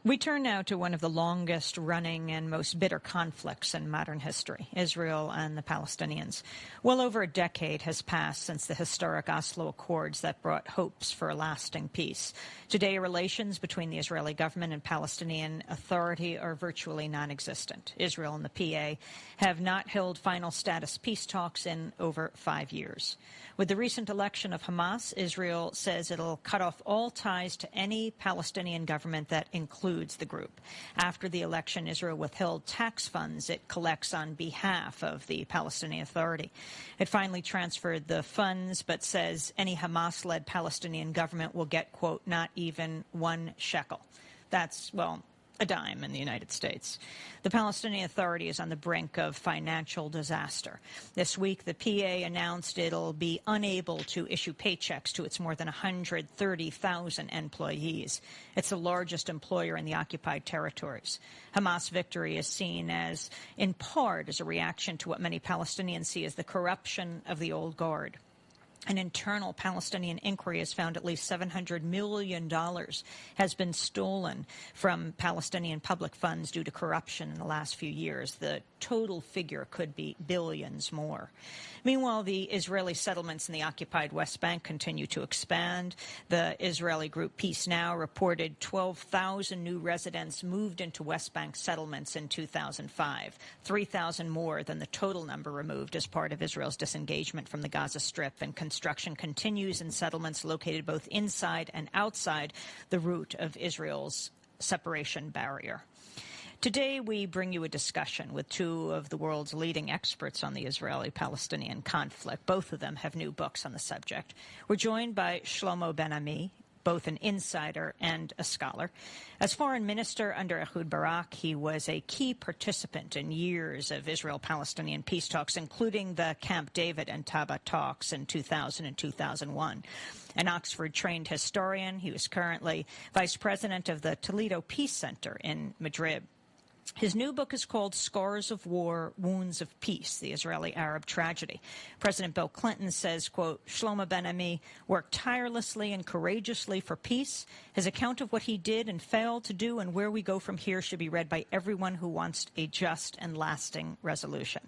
We turn now to one of the longest-running and most bitter conflicts in modern history, Israel and the Palestinians. Well over a decade has passed since the historic Oslo Accords that brought hopes for a lasting peace. Today, relations between the Israeli government and Palestinian Authority are virtually non-existent. Israel and the PA have not held final status peace talks in over 5 years. With the recent election of Hamas, Israel says it'll cut off all ties to any Palestinian government that includes the group. After the election, Israel withheld tax funds it collects on behalf of the Palestinian Authority. It finally transferred the funds, but says any Hamas-led Palestinian government will get, quote, not even 1 shekel. That's, well, a dime in the United States. The Palestinian Authority is on the brink of financial disaster. This week, the PA announced it'll be unable to issue paychecks to its more than 130,000 employees. It's the largest employer in the occupied territories. Hamas victory is seen as, in part, as a reaction to what many Palestinians see as the corruption of the old guard. An internal Palestinian inquiry has found at least $700 million has been stolen from Palestinian public funds due to corruption in the last few years. The total figure could be billions more. Meanwhile, the Israeli settlements in the occupied West Bank continue to expand. The Israeli group Peace Now reported 12,000 new residents moved into West Bank settlements in 2005, 3,000 more than the total number removed as part of Israel's disengagement from the Gaza Strip, and construction continues in settlements located both inside and outside the route of Israel's separation barrier. Today, we bring you a discussion with two of the world's leading experts on the Israeli-Palestinian conflict. Both of them have new books on the subject. We're joined by Shlomo Ben-Ami, both an insider and a scholar. As foreign minister under Ehud Barak, he was a key participant in years of Israel-Palestinian peace talks, including the Camp David and Taba talks in 2000 and 2001. An Oxford-trained historian, he was currently vice president of the Toledo Peace Center in Madrid. His new book is called Scars of War, Wounds of Peace, the Israeli-Arab Tragedy. President Bill Clinton says, quote, Shlomo Ben-Ami worked tirelessly and courageously for peace. His account of what he did and failed to do and where we go from here should be read by everyone who wants a just and lasting resolution.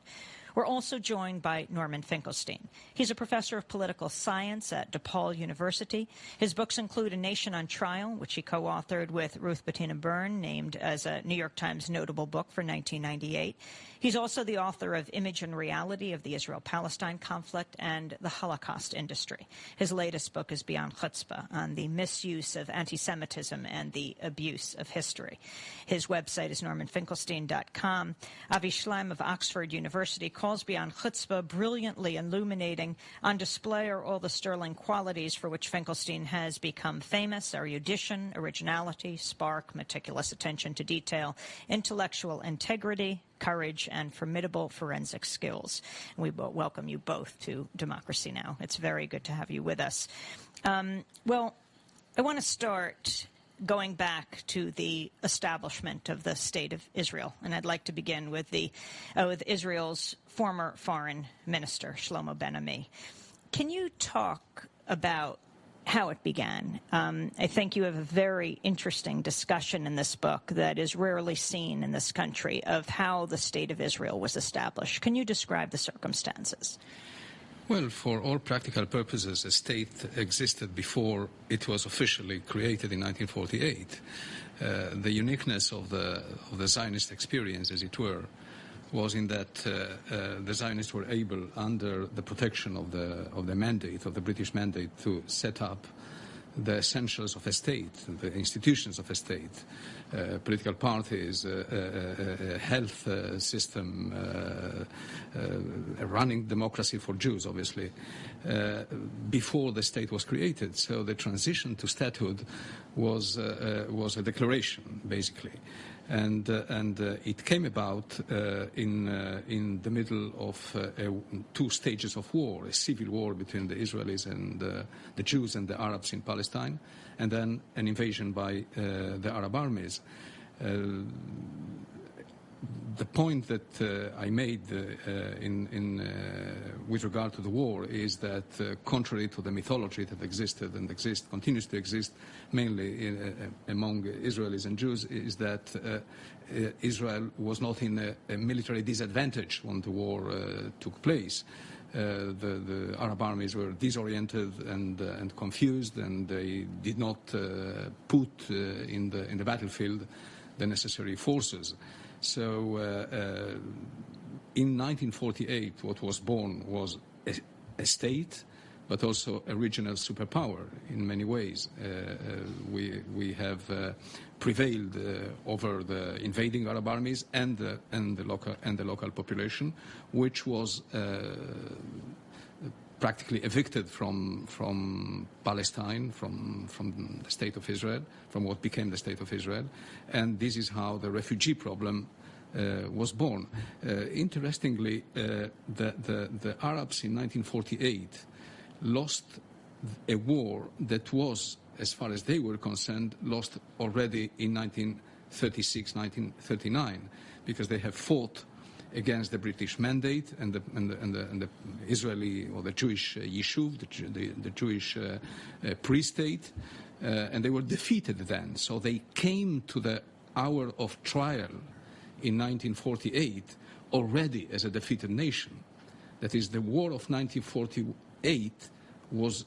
We're also joined by Norman Finkelstein. He's a professor of political science at DePaul University. His books include A Nation on Trial, which he co-authored with Ruth Bettina Byrne, named as a New York Times notable book for 1998. He's also the author of Image and Reality of the Israel-Palestine Conflict and the Holocaust Industry. His latest book is Beyond Chutzpah, on the misuse of anti-Semitism and the abuse of history. His website is normanfinkelstein.com. Avi Schleim of Oxford University calls Beyond Chutzpah brilliantly illuminating. On display are all the sterling qualities for which Finkelstein has become famous: erudition, originality, spark, meticulous attention to detail, intellectual integrity, courage, and formidable forensic skills. And we welcome you both to Democracy Now! It's very good to have you with us. Well, I want to start going back to the establishment of the State of Israel, and I'd like to begin with with Israel's former foreign minister, Shlomo Ben-Ami. Can you talk about how it began? I think you have a very interesting discussion in this book that is rarely seen in this country of how the State of Israel was established. Can you describe the circumstances? Well, for all practical purposes, a state existed before it was officially created in 1948. The uniqueness of the Zionist experience, as it were, was in that the Zionists were able, under the protection of the mandate, of the British mandate, to set up the essentials of a state, the institutions of a state, political parties, a health system, a running democracy for Jews, obviously, before the state was created. So the transition to statehood was a declaration, basically. And it came about in the middle of two stages of war: a civil war between the Israelis and the Jews and the Arabs in Palestine, and then an invasion by the Arab armies. the point that I made with regard to the war is that contrary to the mythology that existed and continues to exist mainly among Israelis and Jews, is that Israel was not in a military disadvantage when the war took place. The Arab armies were disoriented and confused, and they did not put in the battlefield the necessary forces. So in 1948, what was born was a state, but also a regional superpower in many ways. We have prevailed over the invading Arab armies and the local population, which was practically evicted from Palestine, from the State of Israel, from what became the State of Israel, and this is how the refugee problem was born. Interestingly, the Arabs in 1948 lost a war that was, as far as they were concerned, lost already in 1936, 1939, because they have fought against the British mandate and the Israeli or the Jewish Yishuv, the Jewish pre-state, and they were defeated then. So they came to the hour of trial in 1948 already as a defeated nation. That is, the war of 1948 was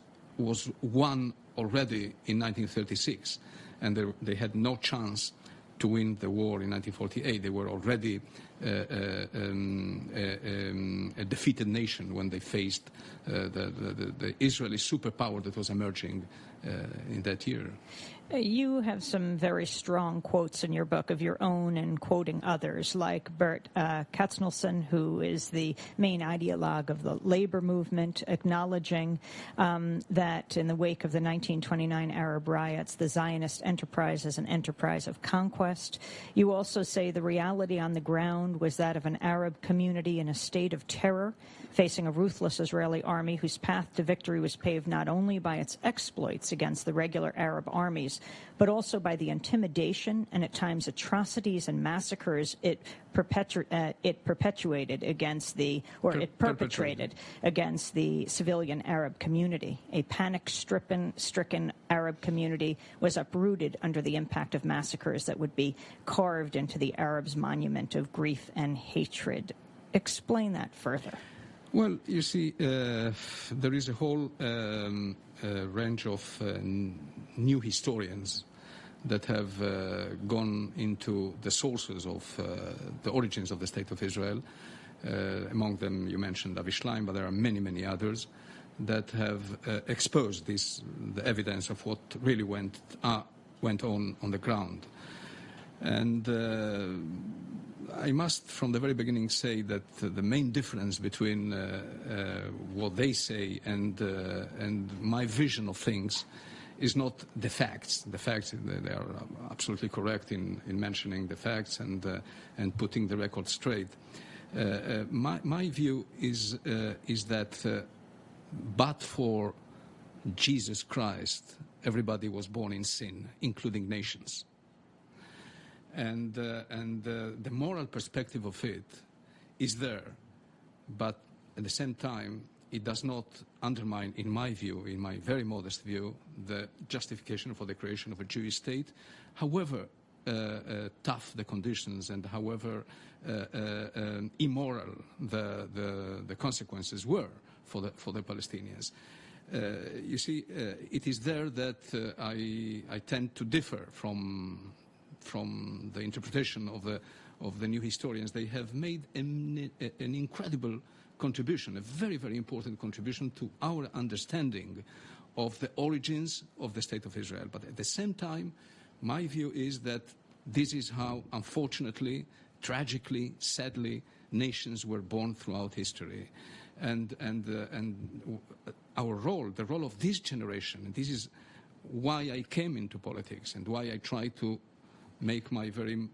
won already in 1936, and they had no chance to win the war in 1948. They were already a defeated nation when they faced the Israeli superpower that was emerging in that year. You have some very strong quotes in your book of your own and quoting others, like Bert Katznelson, who is the main ideologue of the labor movement, acknowledging that in the wake of the 1929 Arab riots, the Zionist enterprise is an enterprise of conquest. You also say the reality on the ground was that of an Arab community in a state of terror, facing a ruthless Israeli army whose path to victory was paved not only by its exploits against the regular Arab armies, but also by the intimidation and at times atrocities and massacres it perpetrated against the civilian Arab community. A panic-stricken Arab community was uprooted under the impact of massacres that would be carved into the Arabs' monument of grief and hatred. Explain that further. Well, you see, there is a whole range of new historians that have gone into the sources of the origins of the State of Israel. Among them, you mentioned Avi Schleim, but there are many, many others that have exposed the evidence of what really went on the ground. And I must, from the very beginning, say that the main difference between what they say and my vision of things is not the facts. The facts, they are absolutely correct in mentioning the facts and putting the record straight. My view is that but for Jesus Christ, everybody was born in sin, including nations. And the moral perspective of it is there, but at the same time, it does not undermine, in my view, in my very modest view, the justification for the creation of a Jewish state, however tough the conditions and however immoral the consequences were for the Palestinians. You see, it is there that I tend to differ from the interpretation of the new historians. They have made an incredible contribution, a very, very important contribution to our understanding of the origins of the State of Israel. But at the same time, my view is that this is how, unfortunately, tragically, sadly, nations were born throughout history. And our role, the role of this generation, and this is why I came into politics and why I try to make my very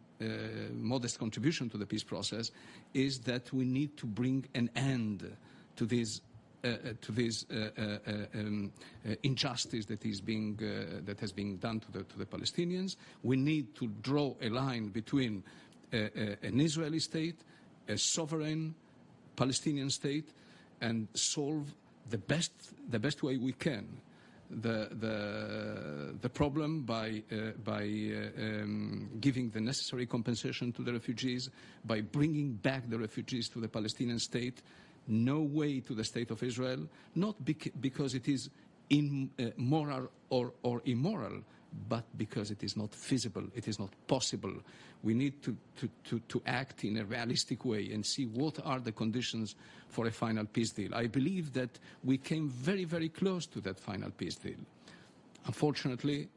modest contribution to the peace process, is that we need to bring an end to this injustice that has been done to the Palestinians. We need to draw a line between an Israeli state, a sovereign Palestinian state, and solve the best way we can the problem by giving the necessary compensation to the refugees, by bringing back the refugees to the Palestinian state, no way to the state of Israel, not because it is moral or immoral, but because it is not feasible, it is not possible. We need to act in a realistic way and see what are the conditions for a final peace deal. I believe that we came very, very close to that final peace deal. Unfortunately,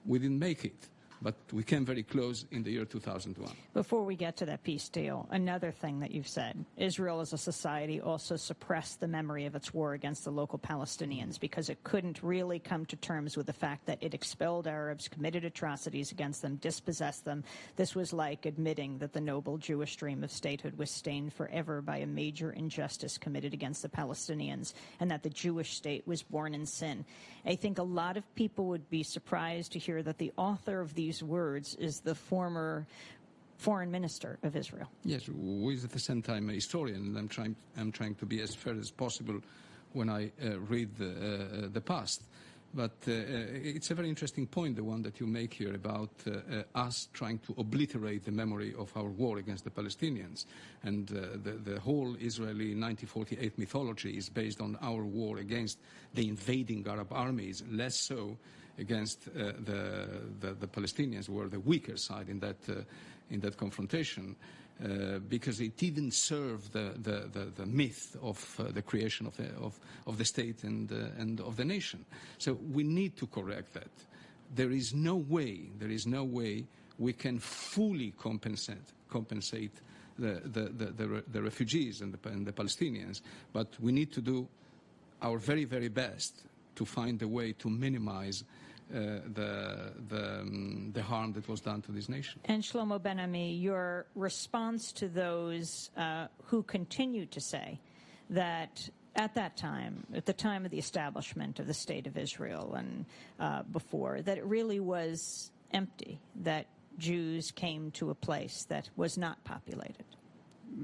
we didn't make it. But we came very close in the year 2001. Before we get to that peace deal, another thing that you've said, Israel as a society also suppressed the memory of its war against the local Palestinians because it couldn't really come to terms with the fact that it expelled Arabs, committed atrocities against them, dispossessed them. This was like admitting that the noble Jewish dream of statehood was stained forever by a major injustice committed against the Palestinians, and that the Jewish state was born in sin. I think a lot of people would be surprised to hear that the author of these words is the former foreign minister of Israel. Yes, who is at the same time a historian, and I'm trying to be as fair as possible when I read the past. But it's a very interesting point, the one that you make here about us trying to obliterate the memory of our war against the Palestinians. And the whole Israeli 1948 mythology is based on our war against the invading Arab armies, less so against the Palestinians, who were the weaker side in that confrontation. Because it didn't serve the myth of the creation of the state and of the nation. So we need to correct that. There is no way we can fully compensate the refugees and the Palestinians, but we need to do our very, very best to find a way to minimize the harm that was done to this nation. And Shlomo Ben-Ami, your response to those who continue to say that at that time, at the time of the establishment of the State of Israel and before, that it really was empty, that Jews came to a place that was not populated?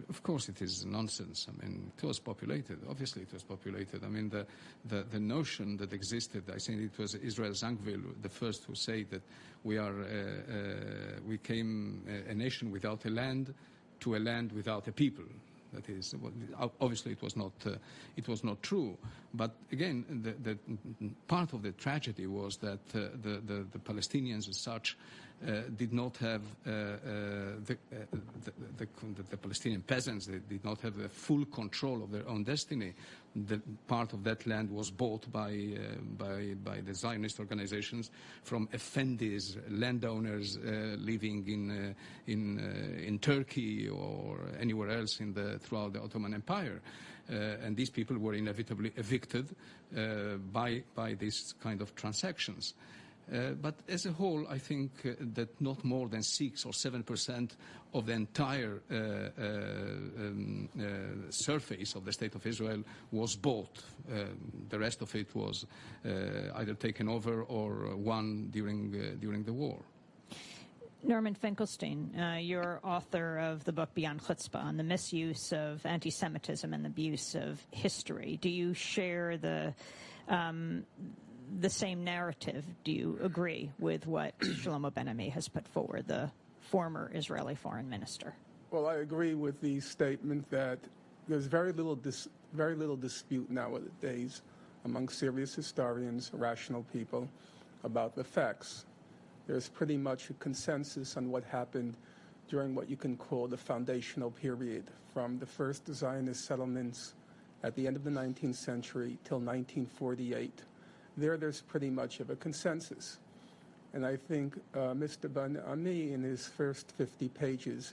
Of course it is nonsense. I mean, it was populated. Obviously it was populated. I mean, the notion that existed, I think it was Israel Zangwill, the first who said that we came a nation without a land to a land without a people. That is, obviously it was not true. But again, the part of the tragedy was that the Palestinians as such did not have the Palestinian peasants. They did not have the full control of their own destiny. The part of that land was bought by the Zionist organizations from effendis, landowners living in Turkey or anywhere else throughout the Ottoman Empire, and these people were inevitably evicted by these kind of transactions. But as a whole, I think that not more than 6 or 7% of the entire surface of the State of Israel was bought. The rest of it was either taken over or won during the war. Norman Finkelstein, you're author of the book Beyond Chutzpah on the misuse of anti-Semitism and the abuse of history. Do you share the same narrative? Do you agree with what Shlomo Ben-Ami has put forward, the former Israeli foreign minister? Well, I agree with the statement that there's very little dispute nowadays among serious historians, rational people, about the facts. There's pretty much a consensus on what happened during what you can call the foundational period, from the first Zionist settlements at the end of the 19th century till 1948. There's pretty much of a consensus. And I think Mr. Ben-Ami, in his first 50 pages,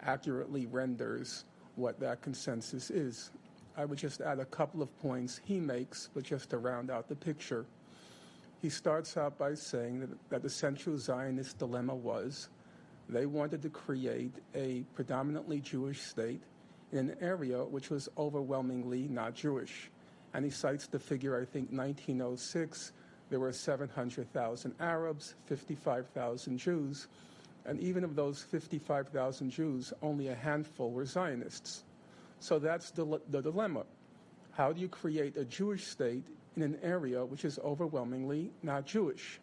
accurately renders what that consensus is. I would just add a couple of points he makes, but just to round out the picture. He starts out by saying that the central Zionist dilemma was they wanted to create a predominantly Jewish state in an area which was overwhelmingly not Jewish. And he cites the figure, I think, 1906, there were 700,000 Arabs, 55,000 Jews. And even of those 55,000 Jews, only a handful were Zionists. So that's the dilemma. How do you create a Jewish state in an area which is overwhelmingly not Jewish?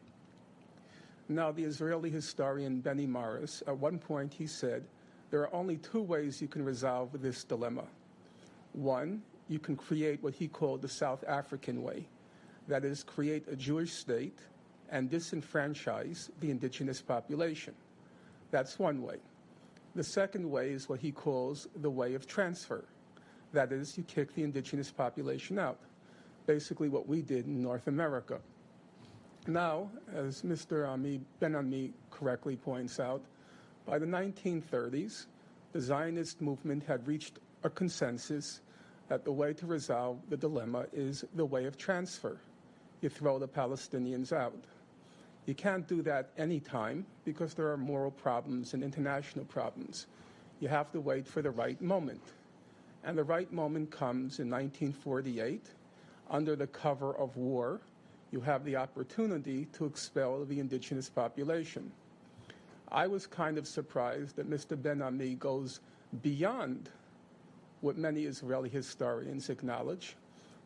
Now, the Israeli historian Benny Morris, at one point he said, there are only two ways you can resolve this dilemma. One, you can create what he called the South African way. That is, create a Jewish state and disenfranchise the indigenous population. That's one way. The second way is what he calls the way of transfer. That is, you kick the indigenous population out. Basically what we did in North America. Now, as Mr. Ben-Ami correctly points out, by the 1930s, the Zionist movement had reached a consensus that the way to resolve the dilemma is the way of transfer. You throw the Palestinians out. You can't do that any time because there are moral problems and international problems. You have to wait for the right moment. And the right moment comes in 1948. Under the cover of war, you have the opportunity to expel the indigenous population. I was kind of surprised that Mr. Ben-Ami goes beyond what many Israeli historians acknowledge.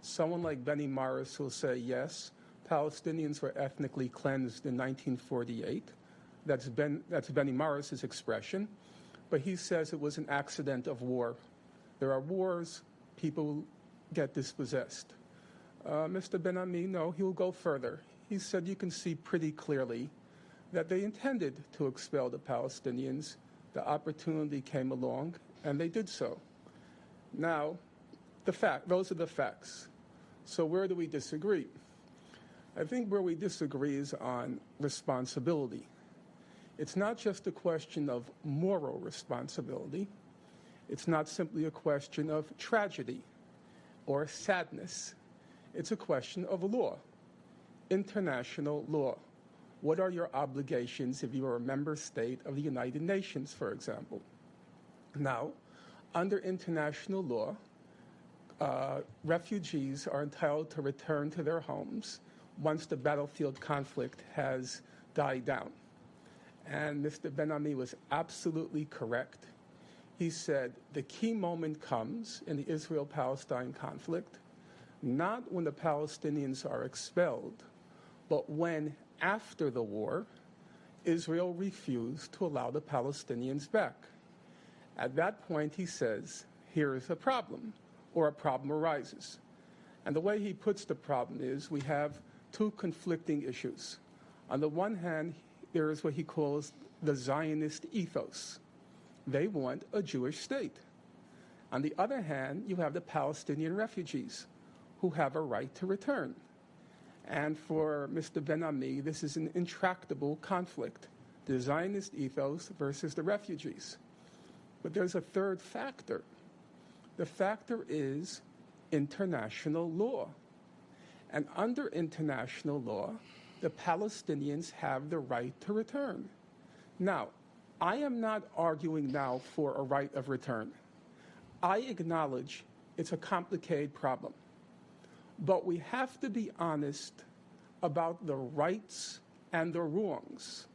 Someone like Benny Morris will say, yes, Palestinians were ethnically cleansed in 1948. That's Benny Morris's expression. But he says it was an accident of war. There are wars, people get dispossessed. Mr. Ben-Ami, no, he'll go further. He said you can see pretty clearly that they intended to expel the Palestinians. The opportunity came along, and they did so. Now, those are the facts. So where do we disagree? I think where we disagree is on responsibility. It's not just a question of moral responsibility. It's not simply a question of tragedy or sadness. It's a question of law, international law. What are your obligations if you are a member state of the United Nations, for example? Now, under international law, refugees are entitled to return to their homes once the battlefield conflict has died down. And Mr. Ben-Ami was absolutely correct. He said the key moment comes in the Israel-Palestine conflict, not when the Palestinians are expelled, but when, after the war, Israel refused to allow the Palestinians back. At that point, he says, here is a problem, or a problem arises. And the way he puts the problem is we have two conflicting issues. On the one hand, there is what he calls the Zionist ethos. They want a Jewish state. On the other hand, you have the Palestinian refugees who have a right to return. And for Mr. Ben-Ami, this is an intractable conflict, the Zionist ethos versus the refugees. But there's a third factor. The factor is international law. And under international law, the Palestinians have the right to return. Now, I am not arguing now for a right of return. I acknowledge it's a complicated problem. But we have to be honest about the rights and the wrongs.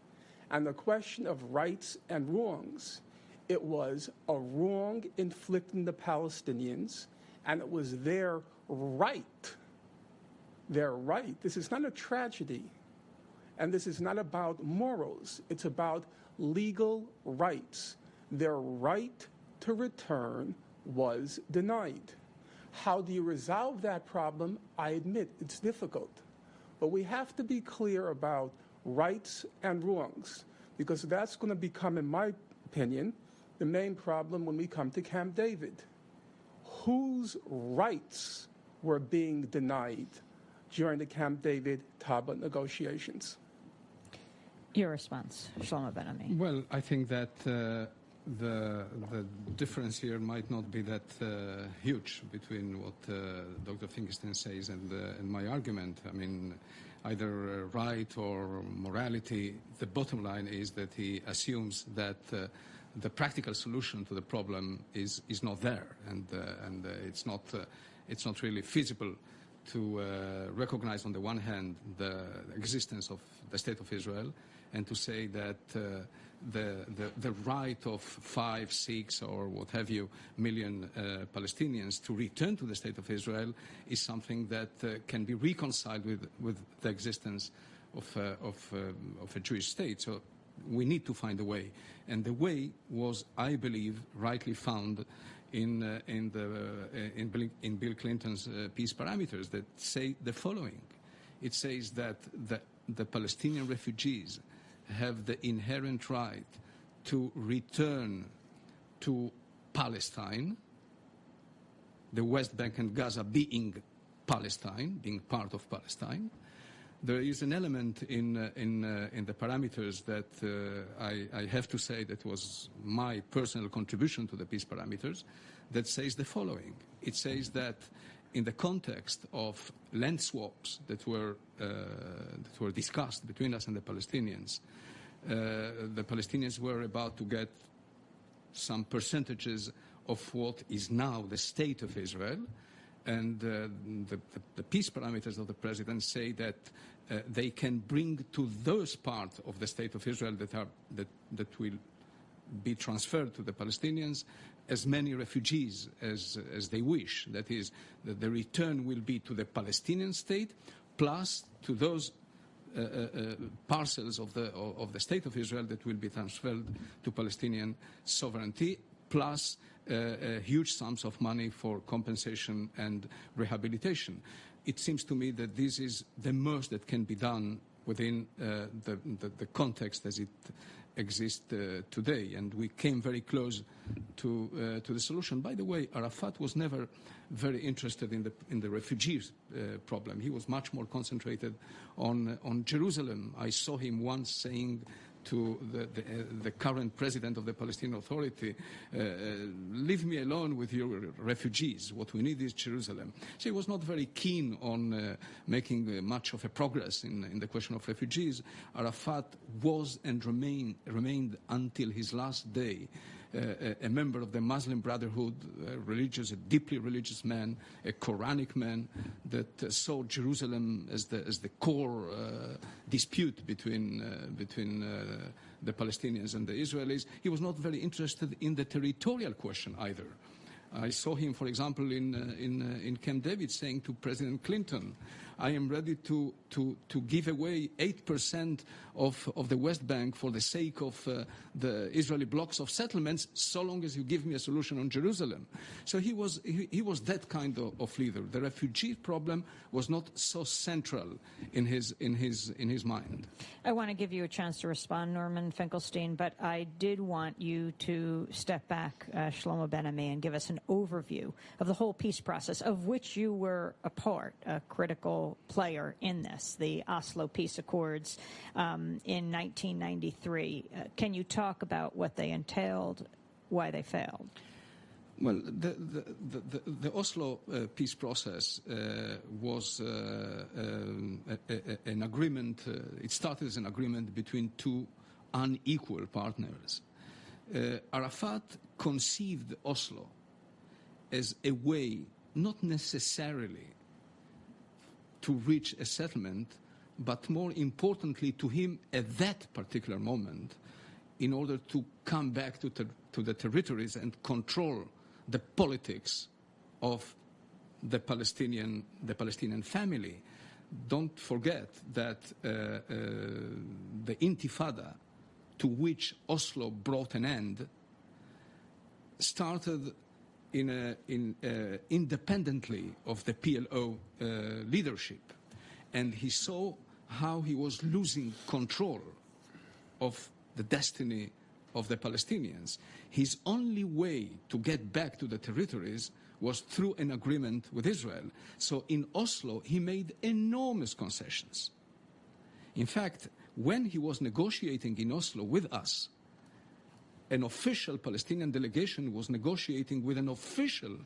And the question of rights and wrongs, it was a wrong inflicting the Palestinians, and it was their right. Their right. This is not a tragedy. And this is not about morals. It's about legal rights. Their right to return was denied. How do you resolve that problem? I admit it's difficult. But we have to be clear about rights and wrongs, because that's going to become, in my opinion, the main problem when we come to Camp David. Whose rights were being denied during the Camp David-Taba negotiations? Your response, Shlomo Ben-Ami. Well, I think that the difference here might not be that huge between what Dr. Finkelstein says and my argument. I mean, either right or morality, the bottom line is that he assumes that the practical solution to the problem is not there, and it's not really feasible to recognize on the one hand the existence of the State of Israel, and to say that the right of 5, 6, or what have you million Palestinians to return to the State of Israel is something that can be reconciled with the existence of a Jewish state. So we need to find a way, and the way was, I believe, rightly found in Bill Clinton's peace parameters that say the following. It says that the Palestinian refugees have the inherent right to return to Palestine, the West Bank and Gaza being Palestine, being part of Palestine. There is an element in the parameters that I have to say that was my personal contribution to the peace parameters that says the following. It says that in the context of land swaps that were discussed between us and the Palestinians were about to get some percentages of what is now the State of Israel, and the peace parameters of the president say that they can bring to those parts of the State of Israel that will be transferred to the Palestinians as many refugees as they wish. That is, that the return will be to the Palestinian state, plus to those parcels of the State of Israel that will be transferred to Palestinian sovereignty, plus huge sums of money for compensation and rehabilitation. It seems to me that this is the most that can be done within the context as it exists today, and we came very close to the solution. By the way, Arafat was never very interested in the refugees problem. He was much more concentrated on Jerusalem. I saw him once saying to the current president of the Palestinian Authority, leave me alone with your refugees. What we need is Jerusalem. So he was not very keen on making much of a progress in the question of refugees. Arafat was and remained until his last day a member of the Muslim Brotherhood, a deeply religious man, a Quranic man that saw Jerusalem as the core dispute between the Palestinians and the Israelis. He was not very interested in the territorial question either. I saw him, for example, in Camp David saying to President Clinton, I am ready to give away 8% of the West Bank for the sake of the Israeli blocks of settlements, so long as you give me a solution on Jerusalem. So he was that kind of leader. The refugee problem was not so central in his mind. I want to give you a chance to respond, Norman Finkelstein, but I did want you to step back, Shlomo Ben-Ami, and give us an overview of the whole peace process, of which you were a part, a critical player in this, the Oslo Peace Accords in 1993. Can you talk about what they entailed, why they failed? Well, the Oslo peace process was an agreement. It started as an agreement between two unequal partners. Arafat conceived Oslo as a way, not necessarily to reach a settlement, but more importantly to him at that particular moment, in order to come back to the territories and control the politics of the Palestinian family. Don't forget that the Intifada, to which Oslo brought an end, started independently of the PLO leadership, and he saw how he was losing control of the destiny of the Palestinians. His only way to get back to the territories was through an agreement with Israel. So in Oslo, he made enormous concessions. In fact, when he was negotiating in Oslo with us, an official Palestinian delegation was negotiating with an official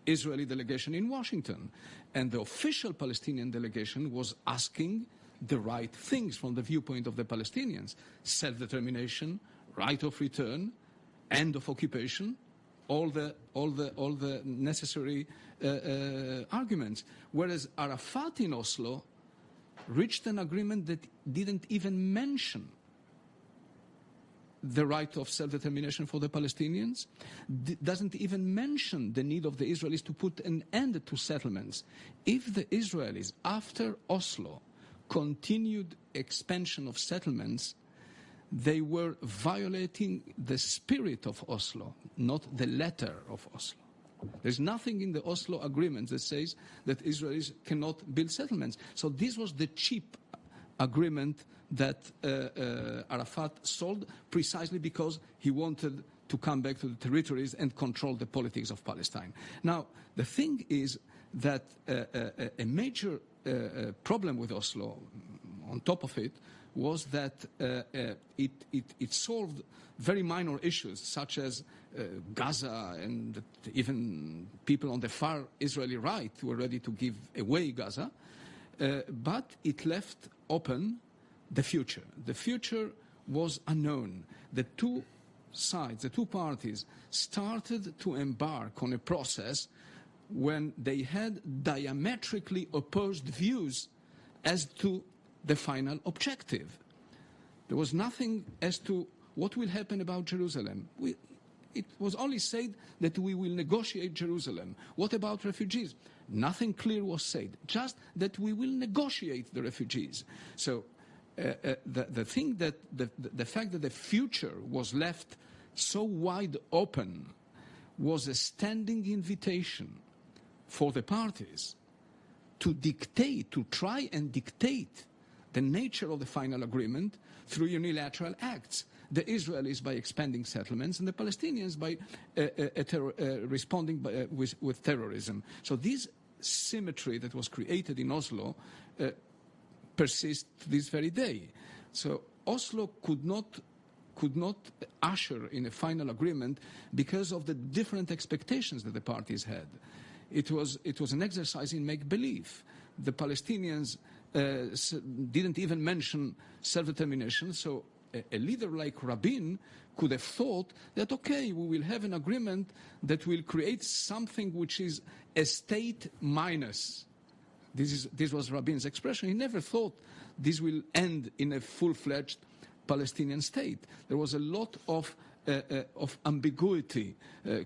Israeli delegation in Washington. And the official Palestinian delegation was asking the right things from the viewpoint of the Palestinians: self-determination, right of return, end of occupation, all the necessary arguments. Whereas Arafat in Oslo reached an agreement that didn't even mention the right of self-determination for the Palestinians, doesn't even mention the need of the Israelis to put an end to settlements. If the Israelis, after Oslo, continued expansion of settlements, they were violating the spirit of Oslo, not the letter of Oslo. There's nothing in the Oslo agreement that says that Israelis cannot build settlements. So this was the cheap agreement that Arafat sold precisely because he wanted to come back to the territories and control the politics of Palestine. Now, the thing is that a major problem with Oslo, on top of it, was that it solved very minor issues, such as Gaza, and even people on the far Israeli right were ready to give away Gaza, but it left open the future. The future was unknown. The two sides, the two parties, started to embark on a process when they had diametrically opposed views as to the final objective. There was nothing as to what will happen about Jerusalem. It was only said that we will negotiate Jerusalem. What about refugees? Nothing clear was said, just that we will negotiate the refugees. So the thing that the fact that the future was left so wide open was a standing invitation for the parties to dictate, to try and dictate the nature of the final agreement through unilateral acts. The Israelis by expanding settlements, and the Palestinians by responding with terrorism. So this symmetry that was created in Oslo persists to this very day. So Oslo could not usher in a final agreement because of the different expectations that the parties had. It was an exercise in make-believe. The Palestinians didn't even mention self-determination, so a leader like Rabin could have thought that, okay, we will have an agreement that will create something which is a state minus. This was Rabin's expression. He never thought this will end in a full-fledged Palestinian state. There was a lot of ambiguity,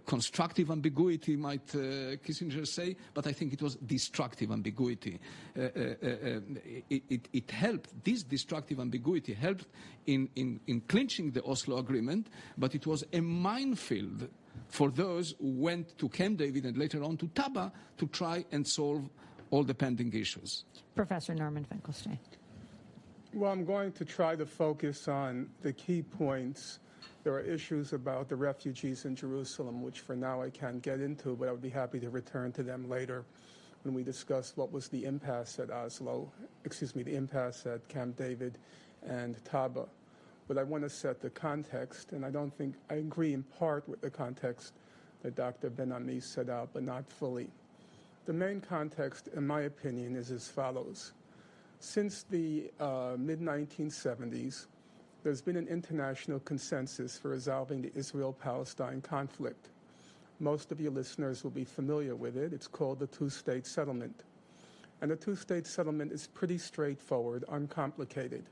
constructive ambiguity, might Kissinger say, but I think it was destructive ambiguity. It helped, this destructive ambiguity helped in clinching the Oslo agreement, but it was a minefield for those who went to Camp David and later on to Taba to try and solve all the pending issues. Professor Norman Finkelstein. Well, I'm going to try to focus on the key points. There are issues about the refugees in Jerusalem, which for now I can't get into, but I would be happy to return to them later when we discuss what was the impasse at the impasse at Camp David and Taba. But I want to set the context, and I don't think I agree in part with the context that Dr. Ben-Ami set out, but not fully. The main context, in my opinion, is as follows. Since the mid-1970s, there's been an international consensus for resolving the Israel-Palestine conflict. Most of your listeners will be familiar with it. It's called the two-state settlement. And the two-state settlement is pretty straightforward, uncomplicated.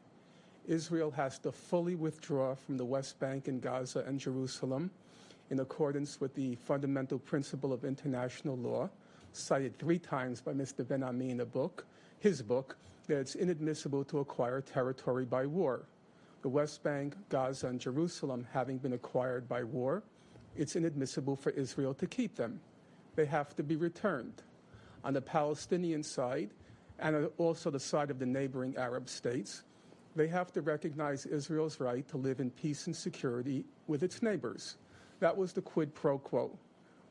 Israel has to fully withdraw from the West Bank and Gaza and Jerusalem in accordance with the fundamental principle of international law, cited 3 times by Mr. Ben-Ami in his book, that it's inadmissible to acquire territory by war. The West Bank, Gaza, and Jerusalem having been acquired by war, it's inadmissible for Israel to keep them. They have to be returned. On the Palestinian side, and also the side of the neighboring Arab states, they have to recognize Israel's right to live in peace and security with its neighbors. That was the quid pro quo.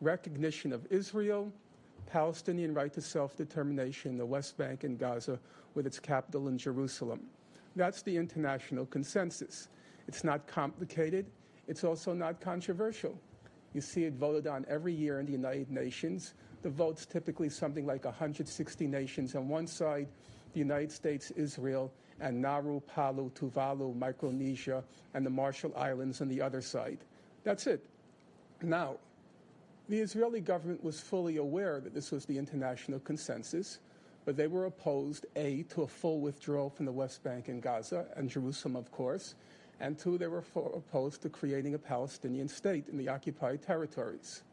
Recognition of Israel, Palestinian right to self-determination in the West Bank and Gaza with its capital in Jerusalem. That's the international consensus. It's not complicated. It's also not controversial. You see it voted on every year in the United Nations. The vote's typically something like 160 nations on one side, the United States, Israel, and Nauru, Palau, Tuvalu, Micronesia, and the Marshall Islands on the other side. That's it. Now, The Israeli government was fully aware that this was the international consensus, but they were opposed, A, to a full withdrawal from the West Bank and Gaza, and Jerusalem, of course, and 2, they were opposed to creating a Palestinian state in the occupied territories.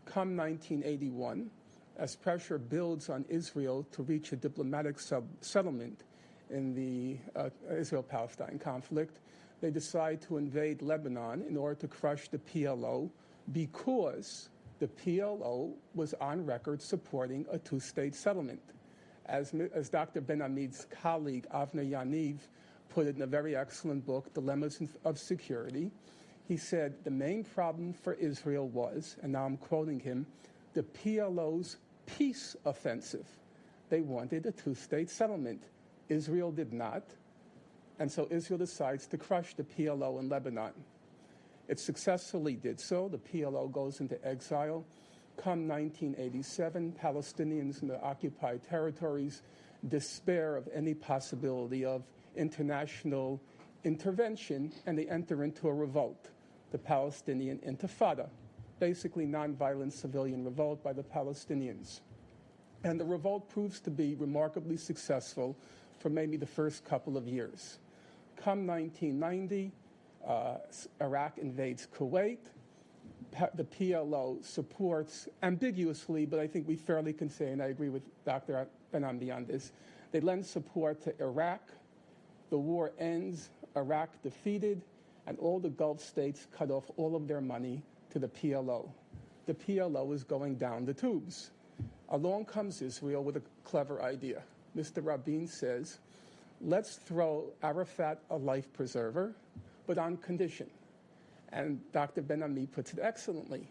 Come 1981, as pressure builds on Israel to reach a diplomatic settlement in the Israel-Palestine conflict, they decide to invade Lebanon in order to crush the PLO because the PLO was on record supporting a two-state settlement. As Dr. Ben-Amid's colleague, Avner Yaniv, put it in a very excellent book, Dilemmas of Security, he said the main problem for Israel was, and now I'm quoting him, the PLO's peace offensive. They wanted a two-state settlement. Israel did not, and so Israel decides to crush the PLO in Lebanon. It successfully did so. The PLO goes into exile. Come 1987, Palestinians in the occupied territories despair of any possibility of international intervention, and they enter into a revolt, the Palestinian Intifada, basically nonviolent civilian revolt by the Palestinians. And the revolt proves to be remarkably successful for maybe the first couple of years. Come 1990, Iraq invades Kuwait. The PLO supports, ambiguously, but I think we fairly can say, and I agree with Dr. Ben-Amdi on this, they lend support to Iraq. The war ends, Iraq defeated, and all the Gulf states cut off all of their money to the PLO. The PLO is going down the tubes. Along comes Israel with a clever idea. Mr. Rabin says, let's throw Arafat a life preserver, but on condition. And Dr. Ben-Ami puts it excellently,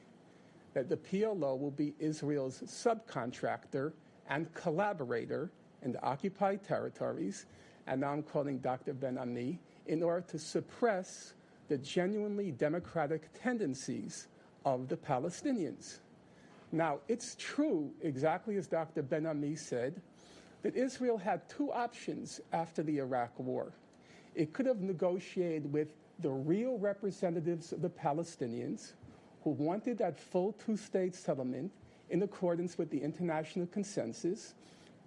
that the PLO will be Israel's subcontractor and collaborator in the occupied territories, and now I'm quoting Dr. Ben-Ami, in order to suppress the genuinely democratic tendencies of the Palestinians. Now, it's true, exactly as Dr. Ben-Ami said, that Israel had two options after the Iraq War. It could have negotiated with the real representatives of the Palestinians who wanted that full two-state settlement in accordance with the international consensus,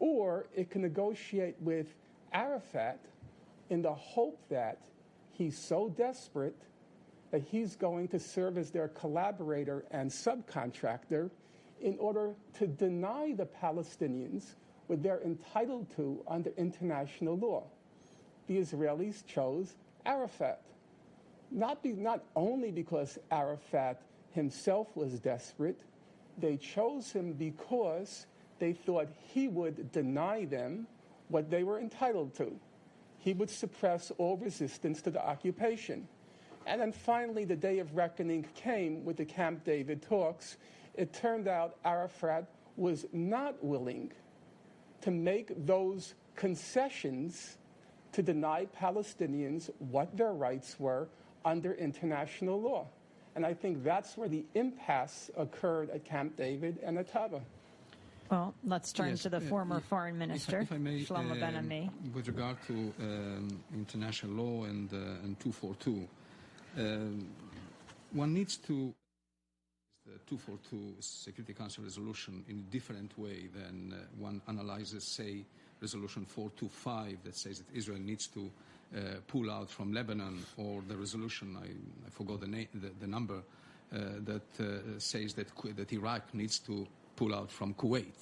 or it can negotiate with Arafat in the hope that he's so desperate that he's going to serve as their collaborator and subcontractor in order to deny the Palestinians what they're entitled to under international law. The Israelis chose Arafat, not only because Arafat himself was desperate, they chose him because they thought he would deny them what they were entitled to. He would suppress all resistance to the occupation. And then finally, the day of reckoning came with the Camp David talks. It turned out Arafat was not willing to make those concessions to deny Palestinians what their rights were under international law. And I think that's where the impasse occurred at Camp David and at Taba. Well, let's turn to the former foreign minister, if I may, Shlomo Ben-Ami. With regard to international law and 242, one needs to the 242 Security Council resolution in a different way than one analyzes, say, Resolution 425 that says that Israel needs to pull out from Lebanon, or the resolution, I forgot the number, that says that Iraq needs to pull out from Kuwait.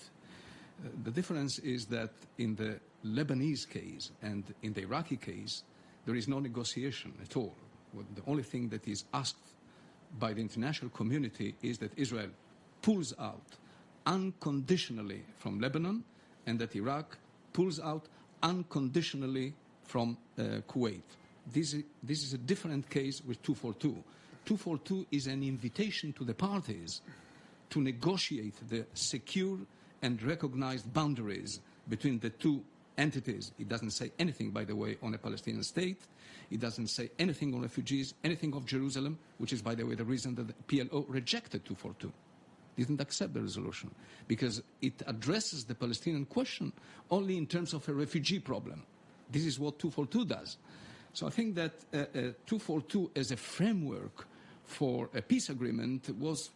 The difference is that in the Lebanese case and in the Iraqi case, there is no negotiation at all. The only thing that is asked by the international community is that Israel pulls out unconditionally from Lebanon and that Iraq pulls out unconditionally from Kuwait. This is a different case with 242. 242 is an invitation to the parties to negotiate the secure and recognized boundaries between the two entities. It doesn't say anything, by the way, on a Palestinian state. It doesn't say anything on refugees, anything of Jerusalem, which is, by the way, the reason that the PLO rejected 242. Didn't accept the resolution, because it addresses the Palestinian question only in terms of a refugee problem. This is what 242 does. So I think that 242 as a framework for a peace agreement was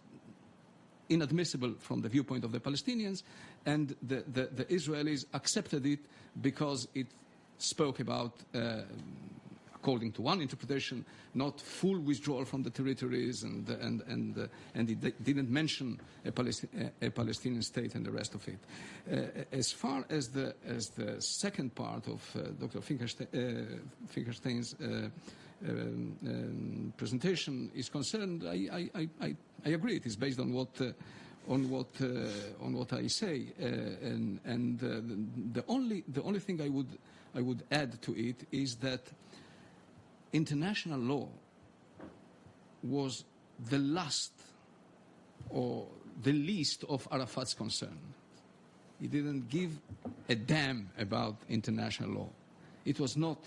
inadmissible from the viewpoint of the Palestinians, and the Israelis accepted it because it spoke about, according to one interpretation, not full withdrawal from the territories, and it didn't mention a Palestinian state and the rest of it. As far as the second part of Dr. Finkelstein's presentation is concerned, I agree. It is based on what I say, and the only thing I would add to it is that international law was the last or the least of Arafat's concern. He didn't give a damn about international law. It was not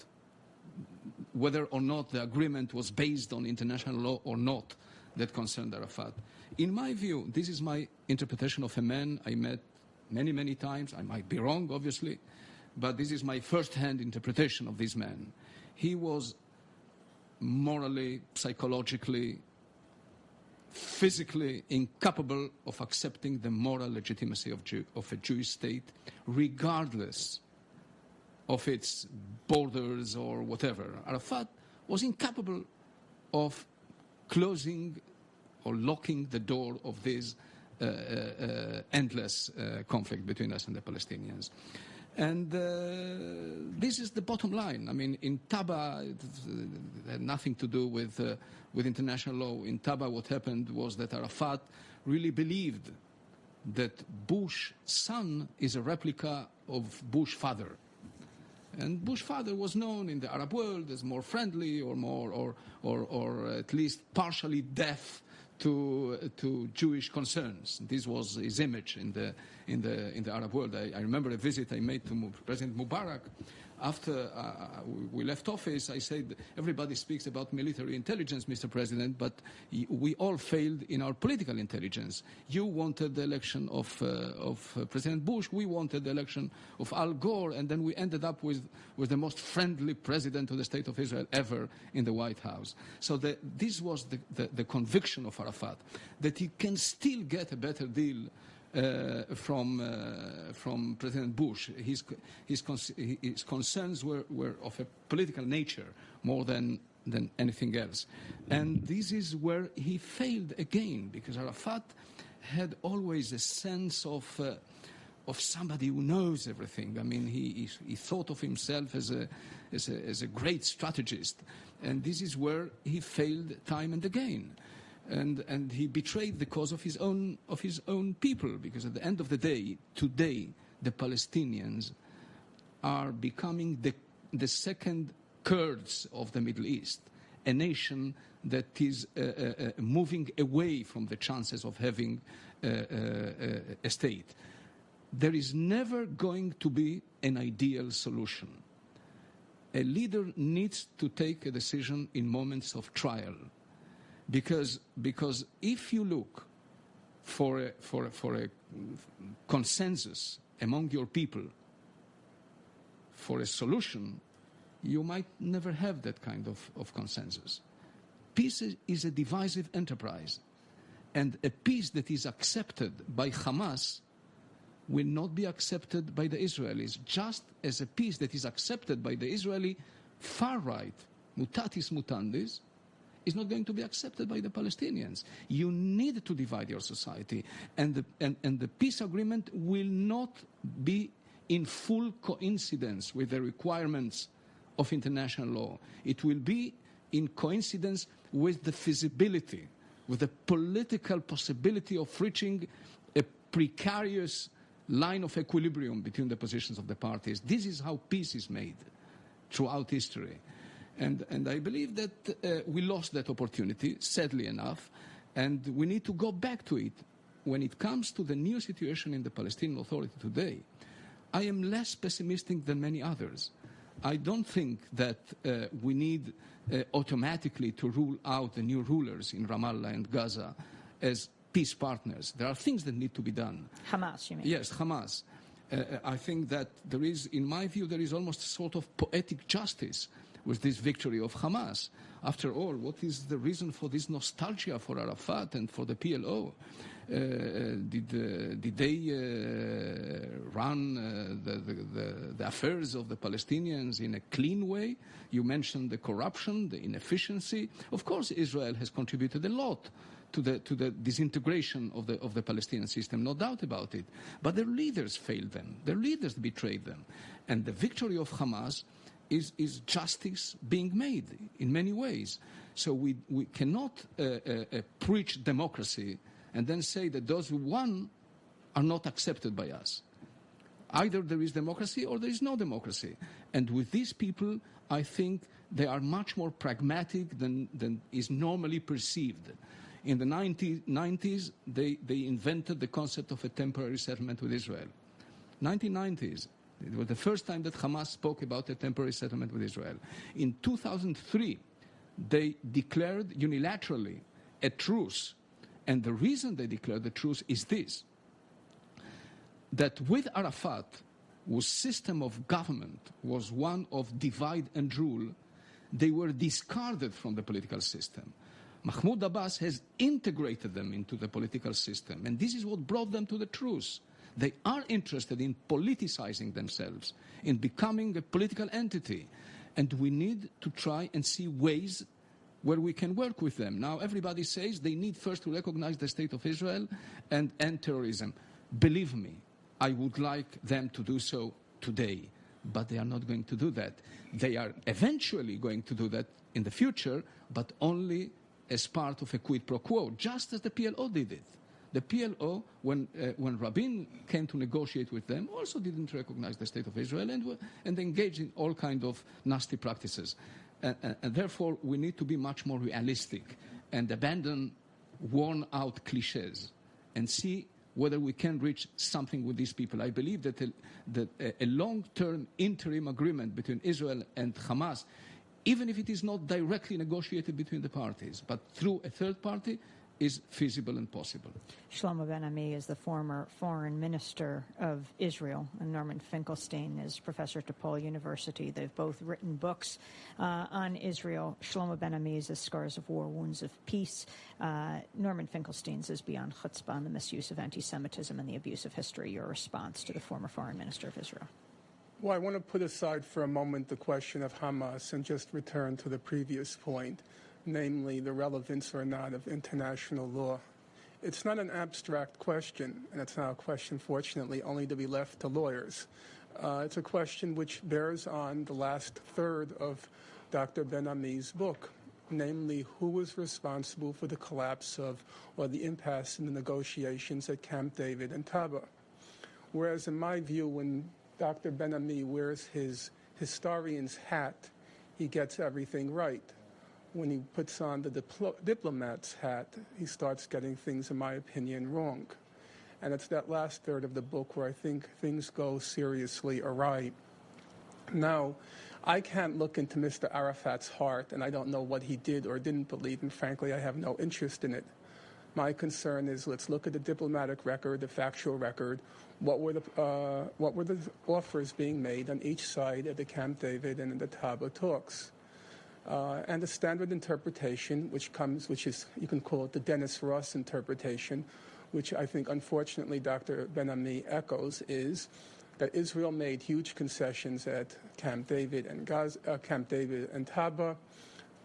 whether or not the agreement was based on international law or not that concerned Arafat. In my view, this is my interpretation of a man I met many, many times. I might be wrong, obviously, but this is my first-hand interpretation of this man. He was morally, psychologically, physically incapable of accepting the moral legitimacy of a Jewish state, regardless of its borders or whatever. Arafat was incapable of closing or locking the door of this endless conflict between us and the Palestinians. And this is the bottom line. I mean, in Taba, it had nothing to do with international law. In Taba, what happened was that Arafat really believed that Bush's son is a replica of Bush's father. And Bush's father was known in the Arab world as more friendly or at least partially deaf to Jewish concerns. This was his image in the Arab world. I remember a visit I made to President Mubarak. After we left office, I said, everybody speaks about military intelligence, Mr. President, but we all failed in our political intelligence. You wanted the election of President Bush. We wanted the election of Al Gore, and then we ended up with the most friendly president of the State of Israel ever in the White House. So this was the conviction of Arafat, that he can still get a better deal from President Bush. His concerns were of a political nature more than anything else. And this is where he failed again, because Arafat had always a sense of somebody who knows everything. I mean, he thought of himself as a great strategist. And this is where he failed time and again. And he betrayed the cause of his own people, because at the end of the day, today, the Palestinians are becoming the second Kurds of the Middle East, a nation that is moving away from the chances of having a state. There is never going to be an ideal solution. A leader needs to take a decision in moments of trial. Because if you look for a consensus among your people, for a solution, you might never have that kind of consensus. Peace is a divisive enterprise, and a peace that is accepted by Hamas will not be accepted by the Israelis, just as a peace that is accepted by the Israeli far right, mutatis mutandis, is not going to be accepted by the Palestinians. You need to divide your society, and the peace agreement will not be in full coincidence with the requirements of international law. It will be in coincidence with the feasibility, with the political possibility of reaching a precarious line of equilibrium between the positions of the parties. This is how peace is made throughout history. And I believe that we lost that opportunity, sadly enough, and we need to go back to it. When it comes to the new situation in the Palestinian Authority today, I am less pessimistic than many others. I don't think that we need automatically to rule out the new rulers in Ramallah and Gaza as peace partners. There are things that need to be done. Hamas, you mean? Yes, Hamas. I think that there is, in my view, there is almost a sort of poetic justice with this victory of Hamas. After all, what is the reason for this nostalgia for Arafat and for the PLO? Did they run the affairs of the Palestinians in a clean way? You mentioned the corruption, the inefficiency. Of course, Israel has contributed a lot to the disintegration of the Palestinian system, no doubt about it. But their leaders failed them. Their leaders betrayed them. And the victory of Hamas is justice being made in many ways. So we cannot preach democracy and then say that those who won are not accepted by us. Either there is democracy or there is no democracy. And with these people, I think they are much more pragmatic than is normally perceived. In the 1990s, they invented the concept of a temporary settlement with Israel. 1990s. It was the first time that Hamas spoke about a temporary settlement with Israel. In 2003, they declared unilaterally a truce. And the reason they declared the truce is this, that with Arafat, whose system of government was one of divide and rule, they were discarded from the political system. Mahmoud Abbas has integrated them into the political system, and this is what brought them to the truce. They are interested in politicizing themselves, in becoming a political entity, and we need to try and see ways where we can work with them. Now, everybody says they need first to recognize the state of Israel and end terrorism. Believe me, I would like them to do so today, but they are not going to do that. They are eventually going to do that in the future, but only as part of a quid pro quo, just as the PLO did it. The PLO, when Rabin came to negotiate with them, also didn't recognize the state of Israel and engaged in all kinds of nasty practices. And therefore, we need to be much more realistic and abandon worn-out cliches and see whether we can reach something with these people. I believe that a long-term interim agreement between Israel and Hamas, even if it is not directly negotiated between the parties, but through a third party, is feasible and possible. Shlomo Ben-Ami is the former foreign minister of Israel, and Norman Finkelstein is professor at DePaul University. They've both written books on Israel. Shlomo Ben-Ami's is Scars of War, Wounds of Peace. Norman Finkelstein's is Beyond Chutzpah and the Misuse of Anti-Semitism and the Abuse of History, your response to the former foreign minister of Israel. Well, I want to put aside for a moment the question of Hamas and just return to the previous point, namely the relevance or not of international law. It's not an abstract question, and it's not a question, fortunately, only to be left to lawyers. It's a question which bears on the last third of Dr. Ben-Ami's book, namely who was responsible for the collapse of or the impasse in the negotiations at Camp David and Taba. Whereas in my view, when Dr. Ben-Ami wears his historian's hat, he gets everything right. When he puts on the diplomat's hat, he starts getting things, in my opinion, wrong. And it's that last third of the book where I think things go seriously awry. Now, I can't look into Mr. Arafat's heart, and I don't know what he did or didn't believe, and frankly, I have no interest in it. My concern is let's look at the diplomatic record, the factual record. What were the offers being made on each side at the Camp David and in the Taba talks? And the standard interpretation, which is, you can call it the Dennis Ross interpretation, which I think, unfortunately, Dr. Ben-Ami echoes, is that Israel made huge concessions at Camp David and Taba.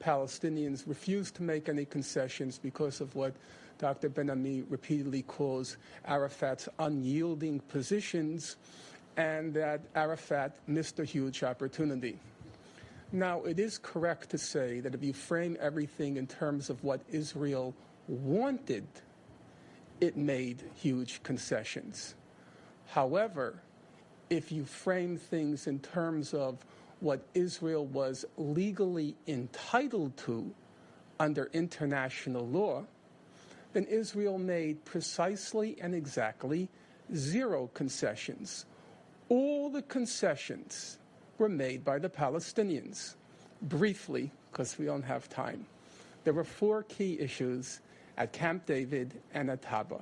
Palestinians refused to make any concessions because of what Dr. Ben-Ami repeatedly calls Arafat's unyielding positions, and that Arafat missed a huge opportunity. Now, it is correct to say that if you frame everything in terms of what Israel wanted, it made huge concessions. However, if you frame things in terms of what Israel was legally entitled to under international law, then Israel made precisely and exactly 0 concessions. All the concessions were made by the Palestinians. Briefly, because we don't have time, there were 4 key issues at Camp David and at Taba.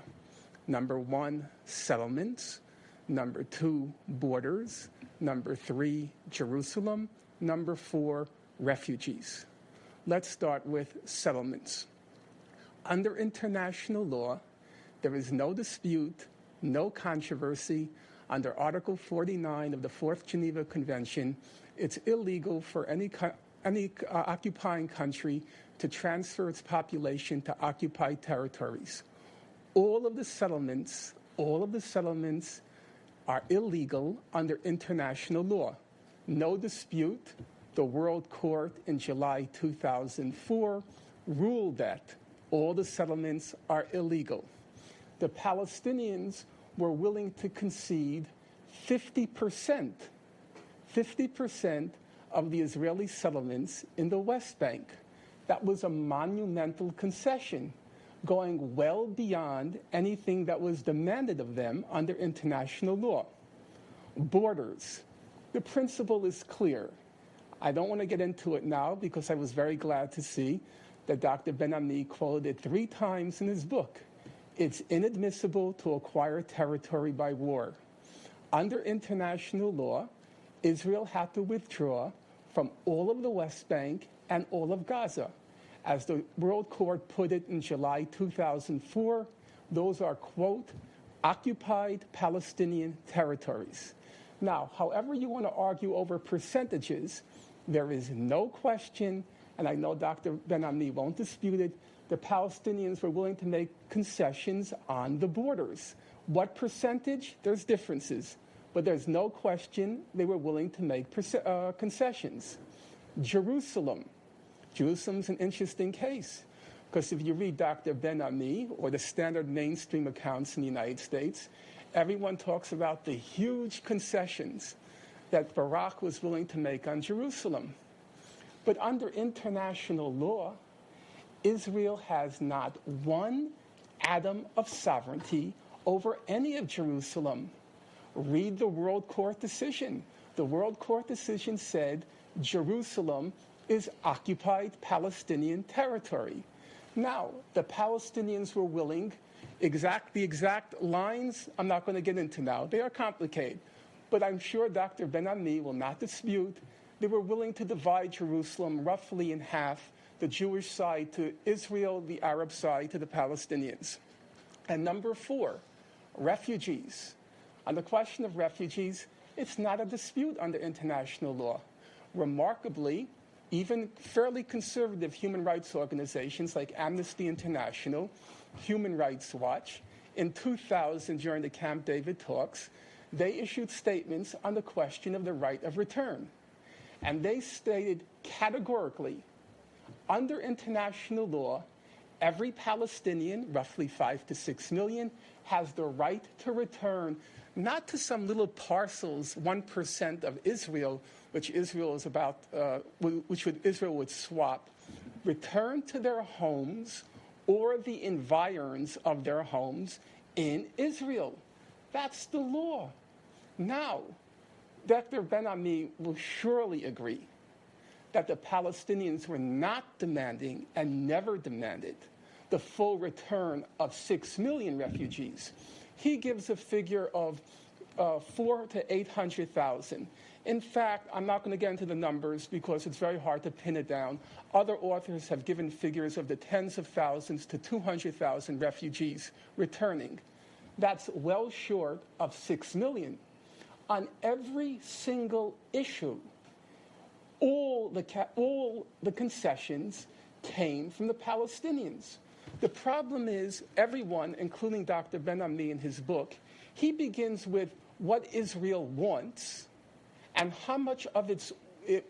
Number 1, settlements. Number 2, borders. Number 3, Jerusalem. Number 4, refugees. Let's start with settlements. Under international law, there is no dispute, no controversy. Under Article 49 of the Fourth Geneva Convention, it's illegal for any occupying country to transfer its population to occupied territories. All of the settlements are illegal under international law. No dispute. The World Court in July 2004 ruled that all the settlements are illegal. The Palestinians were willing to concede 50% of the Israeli settlements in the West Bank. That was a monumental concession, going well beyond anything that was demanded of them under international law. Borders. The principle is clear. I don't want to get into it now because I was very glad to see that Dr. Ben-Ami quoted it 3 times in his book. It's inadmissible to acquire territory by war. Under international law, Israel had to withdraw from all of the West Bank and all of Gaza. As the World Court put it in July 2004, those are, quote, occupied Palestinian territories. Now, however you want to argue over percentages, there is no question, and I know Dr. Ben-Ami won't dispute it, the Palestinians were willing to make concessions on the borders. What percentage? There's differences, but there's no question they were willing to make concessions. Jerusalem's an interesting case, because if you read Dr. Ben-Ami or the standard mainstream accounts in the United States, everyone talks about the huge concessions that Barak was willing to make on Jerusalem. But under international law, Israel has not one atom of sovereignty over any of Jerusalem. Read the World Court decision. The World Court decision said Jerusalem is occupied Palestinian territory. Now, the Palestinians were willing, the exact lines I'm not going to get into now. They are complicated. But I'm sure Dr. Ben-Ami will not dispute they were willing to divide Jerusalem roughly in half, the Jewish side to Israel, the Arab side to the Palestinians. And number 4, refugees. On the question of refugees, it's not a dispute under international law. Remarkably, even fairly conservative human rights organizations like Amnesty International, Human Rights Watch, in 2000 during the Camp David talks, they issued statements on the question of the right of return. And they stated categorically, under international law, every Palestinian, roughly 5 to 6 million, has the right to return, not to some little parcels, 1% of Israel, which Israel would swap, return to their homes or the environs of their homes in Israel. That's the law. Now, Dr. Ben-Ami will surely agree that the Palestinians were not demanding and never demanded the full return of 6 million refugees. He gives a figure of 400,000 to 800,000. In fact, I'm not going to get into the numbers because it's very hard to pin it down. Other authors have given figures of the tens of thousands to 200,000 refugees returning. That's well short of 6 million. On every single issue, all the concessions came from the Palestinians. The problem is everyone, including Dr. Ben-Ami in his book, he begins with what Israel wants and how much of it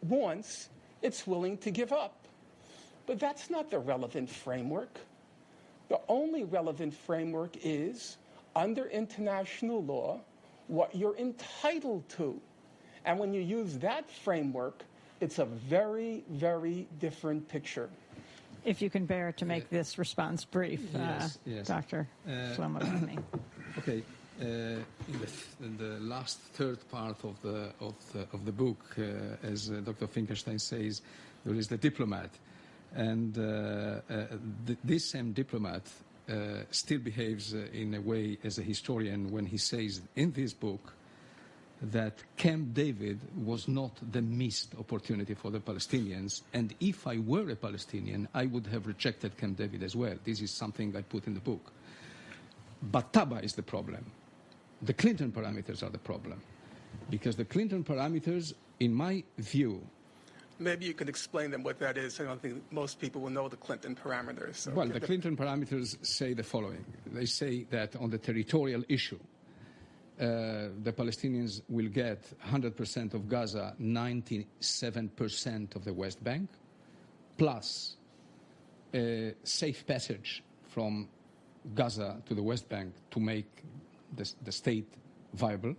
wants it's willing to give up. But that's not the relevant framework. The only relevant framework is, under international law, what you're entitled to. And when you use that framework, it's a very, very different picture. If you can bear to make this response brief, yes. Dr. Shlomo. Okay. In the last third part of the book, as Dr. Finkelstein says, there is the diplomat, and this same diplomat still behaves in a way as a historian when he says in this book that Camp David was not the missed opportunity for the Palestinians. And if I were a Palestinian, I would have rejected Camp David as well. This is something I put in the book. But Taba is the problem. The Clinton parameters are the problem. Because the Clinton parameters, in my view... Maybe you could explain them what that is. I don't think most people will know the Clinton parameters. So well, the Clinton parameters say the following. They say that on the territorial issue, the Palestinians will get 100% of Gaza, 97% of the West Bank, plus a safe passage from Gaza to the West Bank to make the state viable.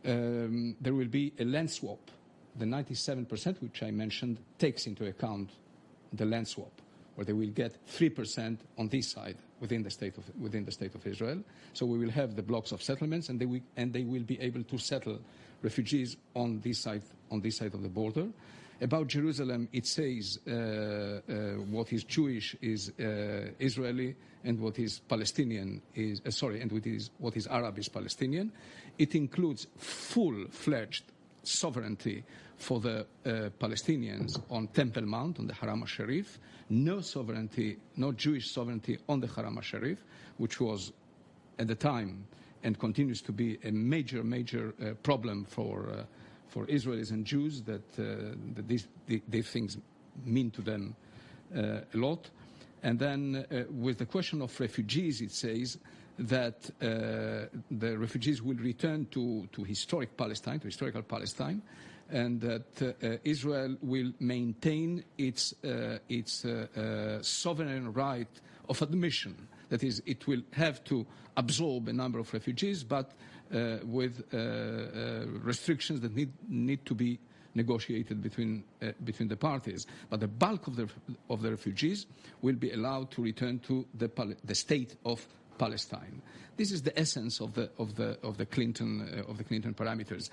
There will be a land swap. The 97%, which I mentioned, takes into account the land swap, where they will get 3% on this side within the state of Israel. So we will have the blocks of settlements, and they will be able to settle refugees on this side of the border. About Jerusalem, it says what is Jewish is Israeli, and what is Palestinian is what is Arab is Palestinian. It includes full-fledged sovereignty for the Palestinians on Temple Mount, on the Haram al-Sharif, no Jewish sovereignty on the Haram al-Sharif, which was at the time and continues to be a major problem for Israelis and Jews, that these things mean to them a lot. And then with the question of refugees, it says that the refugees will return to historical Palestine, and that Israel will maintain its sovereign right of admission. That is, it will have to absorb a number of refugees, but with restrictions that need to be negotiated between the parties. But the bulk of the refugees will be allowed to return to the state of Palestine. This is the essence of the Clinton parameters.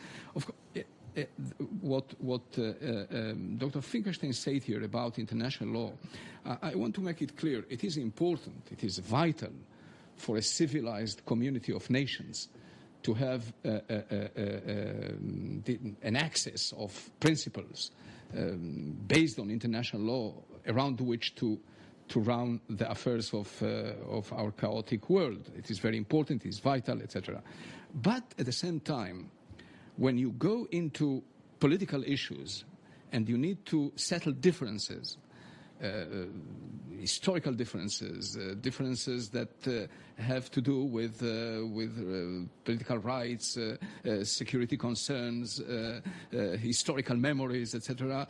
What Dr. Finkelstein said here about international law, I want to make it clear. It is important. It is vital for a civilized community of nations to have an access of principles based on international law around which to run the affairs of our chaotic world. It is very important, it is vital, etc. But at the same time, when you go into political issues and you need to settle differences, historical differences, differences that have to do with political rights, security concerns, historical memories, etc.,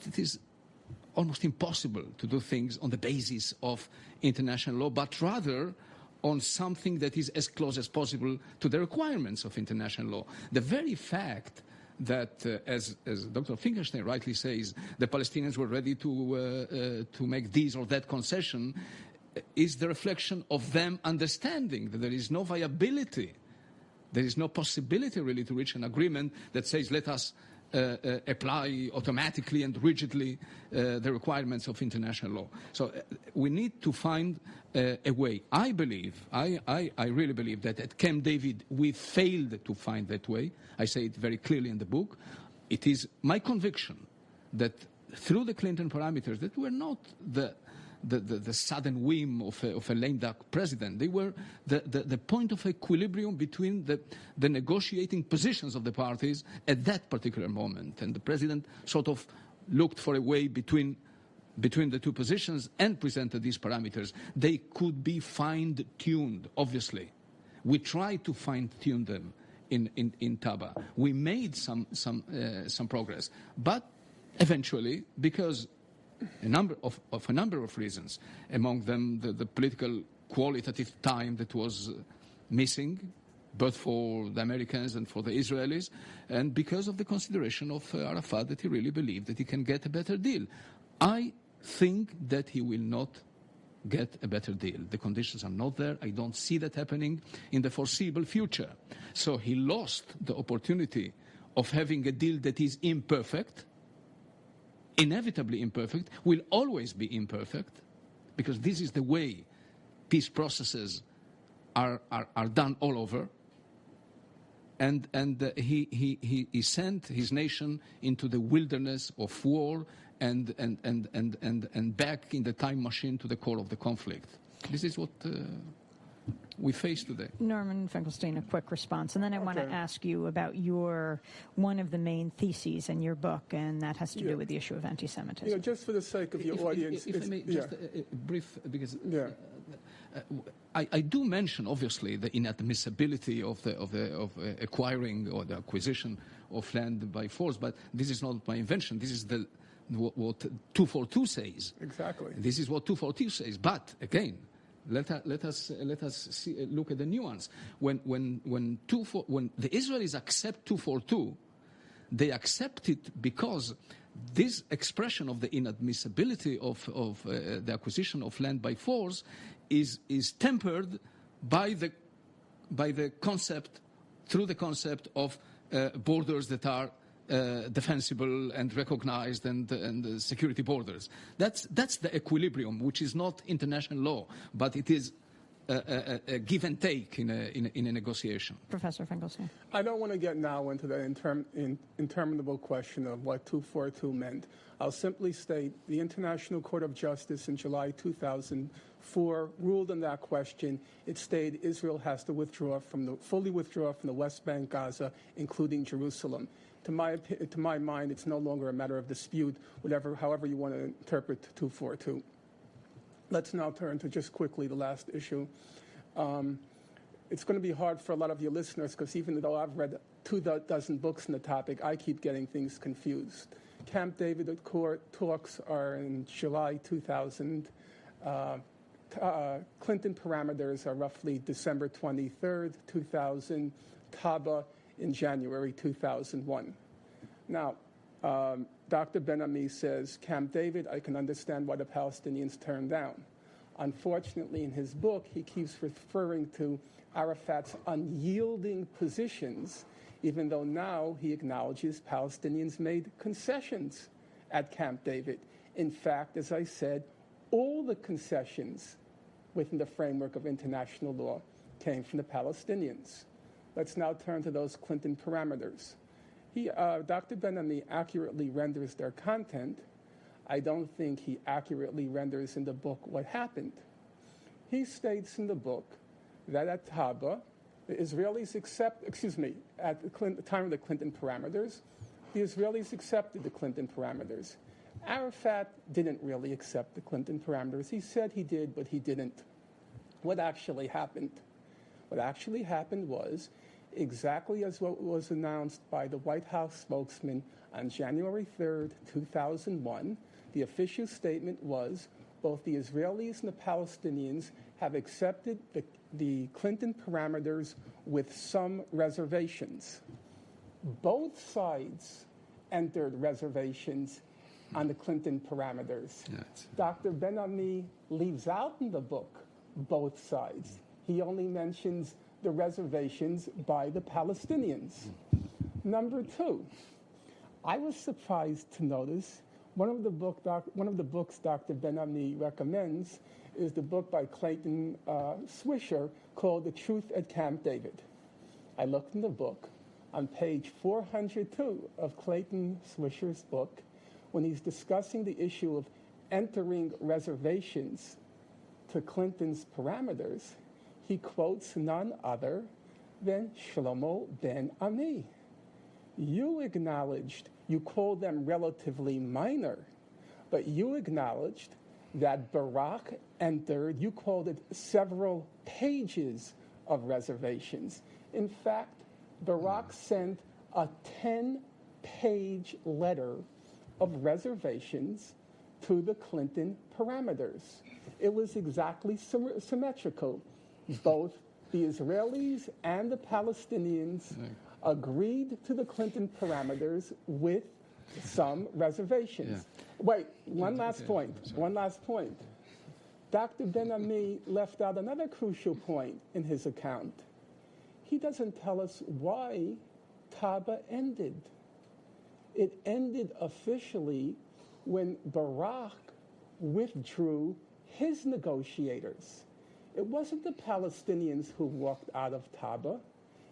it is almost impossible to do things on the basis of international law, but rather on something that is as close as possible to the requirements of international law. The very fact that, as Dr. Finkelstein rightly says, the Palestinians were ready to make this or that concession is the reflection of them understanding that there is no viability, there is no possibility really to reach an agreement that says let us apply automatically and rigidly the requirements of international law. So we need to find a way. I really believe that at Camp David we failed to find that way. I say it very clearly in the book. It is my conviction that through the Clinton parameters, that were not the sudden whim of a lame duck president. They were the point of equilibrium between the negotiating positions of the parties at that particular moment. And the president sort of looked for a way between the two positions and presented these parameters. They could be fine-tuned, obviously. We tried to fine-tune them in Taba. We made some progress. But eventually, because a number of reasons, among them the political qualitative time that was missing, both for the Americans and for the Israelis, and because of the consideration of Arafat that he really believed that he can get a better deal. I think that he will not get a better deal. The conditions are not there. I don't see that happening in the foreseeable future. So he lost the opportunity of having a deal that is imperfect, inevitably imperfect, will always be imperfect, because this is the way peace processes are done all over. and he sent his nation into the wilderness of war and back in the time machine to the core of the conflict. This is what we face today. Norman Finkelstein, a quick response, and then I want to ask you about one of the main theses in your book, and that has to do with the issue of anti-Semitism. Just for the sake of your audience, if I may, just a brief, because I do mention obviously the inadmissibility of acquiring or the acquisition of land by force, but this is not my invention. This is what 242 says. Exactly. This is what 242 says. But again, let us look at the nuance. When the Israelis accept 242, they accept it because this expression of the inadmissibility of the acquisition of land by force is tempered by the concept, through the concept of borders that are defensible and recognized and security borders. That's the equilibrium, which is not international law, but it is a give and take in a negotiation. Professor Finkelstein. I don't want to get now into the interminable question of what 242 meant. I'll simply state the International Court of Justice in July 2004 ruled on that question. It stated Israel has to fully withdraw from the West Bank, Gaza, including Jerusalem. To my mind, it's no longer a matter of dispute, however you want to interpret 242. Let's now turn to just quickly the last issue. It's going to be hard for a lot of your listeners because even though I've read 24 books on the topic, I keep getting things confused. Camp David talks are in July 2000. Clinton parameters are roughly December 23rd, 2000. Taba in January 2001. Now, Dr. Ben-Ami says, Camp David, I can understand why the Palestinians turned down. Unfortunately, in his book, he keeps referring to Arafat's unyielding positions, even though now he acknowledges Palestinians made concessions at Camp David. In fact, as I said, all the concessions within the framework of international law came from the Palestinians. Let's now turn to those Clinton parameters. Dr. Ben-Ami accurately renders their content. I don't think he accurately renders in the book what happened. He states in the book that at Taba, the Israelis at the time of the Clinton parameters, the Israelis accepted the Clinton parameters. Arafat didn't really accept the Clinton parameters. He said he did, but he didn't. What actually happened? What actually happened was exactly as what was announced by the White House spokesman on January 3rd, 2001. The official statement was both the Israelis and the Palestinians have accepted the Clinton parameters with some reservations. Both sides entered reservations on the Clinton parameters. Yes. Dr. Ben-Ami leaves out in the book both sides. He only mentions the reservations by the Palestinians. Number two, I was surprised to notice one of the books Dr. Ben-Ami recommends is the book by Clayton Swisher called The Truth at Camp David. I looked in the book on page 402 of Clayton Swisher's book when he's discussing the issue of entering reservations to Clinton's parameters. He quotes none other than Shlomo Ben-Ami. You acknowledged, you called them relatively minor, but you acknowledged that Barak entered, you called it several pages of reservations. In fact, Barak sent a 10-page letter of reservations to the Clinton parameters. It was exactly symmetrical. Both the Israelis and the Palestinians agreed to the Clinton parameters with some reservations. Yeah. Wait, one last point. Dr. Ben-Ami left out another crucial point in his account. He doesn't tell us why Taba ended. It ended officially when Barak withdrew his negotiators. It wasn't the Palestinians who walked out of Taba.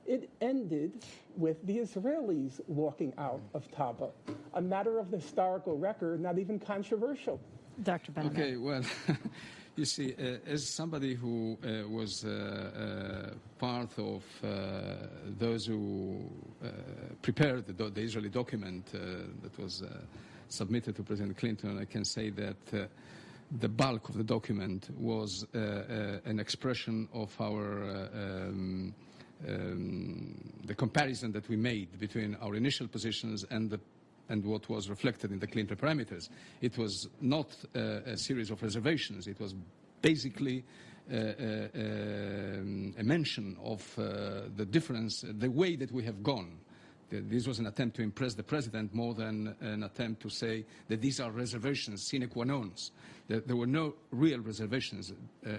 It ended with the Israelis walking out of Taba, a matter of the historical record, not even controversial. Dr. Benedict. Okay, well, you see, as somebody who was part of those who prepared the Israeli document that was submitted to President Clinton, I can say that the bulk of the document was an expression of our the comparison that we made between our initial positions and what was reflected in the Clinton parameters. It was not a series of reservations. It was basically a mention of the difference, the way that we have gone. This was an attempt to impress the president more than an attempt to say that these are reservations, sine qua non. There were no real reservations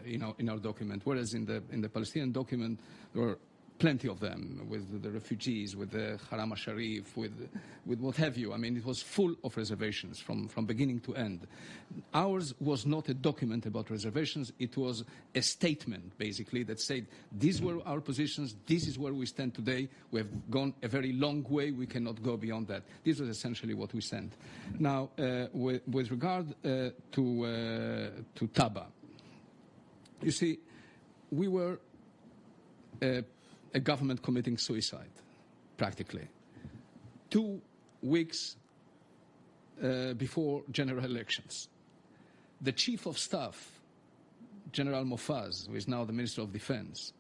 in our document, whereas in the Palestinian document there were plenty of them, with the refugees, with the Haram al-Sharif, with what have you. I mean, it was full of reservations from beginning to end. Ours was not a document about reservations. It was a statement, basically, that said, these were our positions, this is where we stand today. We have gone a very long way. We cannot go beyond that. This was essentially what we sent. Now, with regard to Taba, you see, we were a government committing suicide, practically. 2 weeks before general elections, the chief of staff, General Mofaz, who is now the Minister of Defense,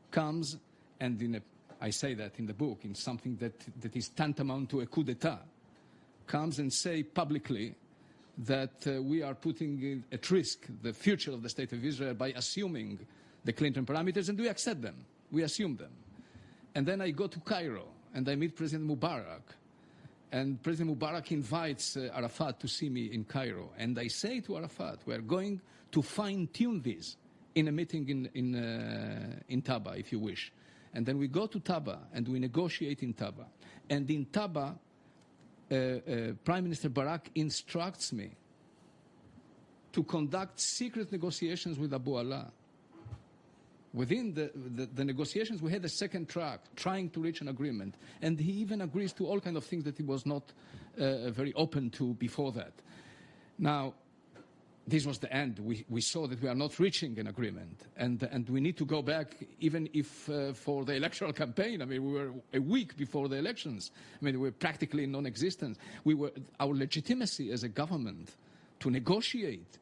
comes and I say that in the book, in something that is tantamount to a coup d'etat, comes and say publicly that we are putting at risk the future of the State of Israel by assuming the Clinton parameters, and we accept them. We assume them. And then I go to Cairo, and I meet President Mubarak. And President Mubarak invites Arafat to see me in Cairo. And I say to Arafat, we are going to fine-tune this in a meeting in Taba, if you wish. And then we go to Taba, and we negotiate in Taba. And in Taba, Prime Minister Barak instructs me to conduct secret negotiations with Abu Allah. Within the negotiations, we had a second track, trying to reach an agreement. And he even agrees to all kinds of things that he was not very open to before that. Now, this was the end. We saw that we are not reaching an agreement. And we need to go back, even if for the electoral campaign. I mean, we were a week before the elections. I mean, we were practically non-existent. Our legitimacy as a government to negotiate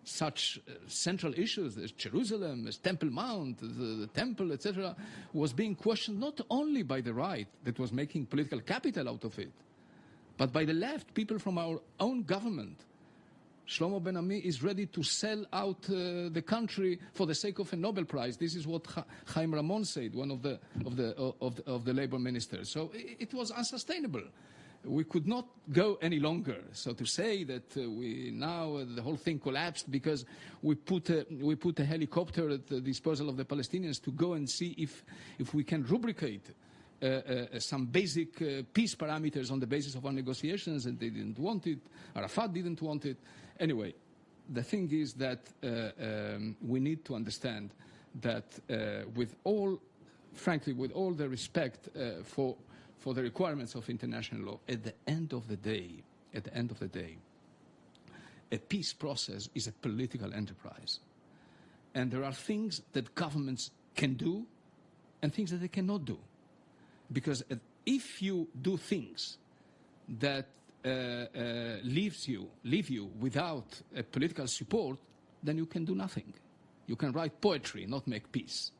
such central issues as Jerusalem, as Temple Mount, the temple, etc., was being questioned not only by the right that was making political capital out of it, but by the left, people from our own government. Shlomo Ben Ami is ready to sell out the country for the sake of a Nobel Prize. This is what Chaim Ramon said, one of the labor ministers. So it was unsustainable. We could not go any longer. So to say that the whole thing collapsed because we put a helicopter at the disposal of the Palestinians to go and see if we can rubricate some basic peace parameters on the basis of our negotiations, and they didn't want it. Arafat didn't want it. Anyway, the thing is that we need to understand that with all the respect for the requirements of international law, at the end of the day, a peace process is a political enterprise. And there are things that governments can do and things that they cannot do. Because if you do things that leave you without a political support, then you can do nothing. You can write poetry, not make peace.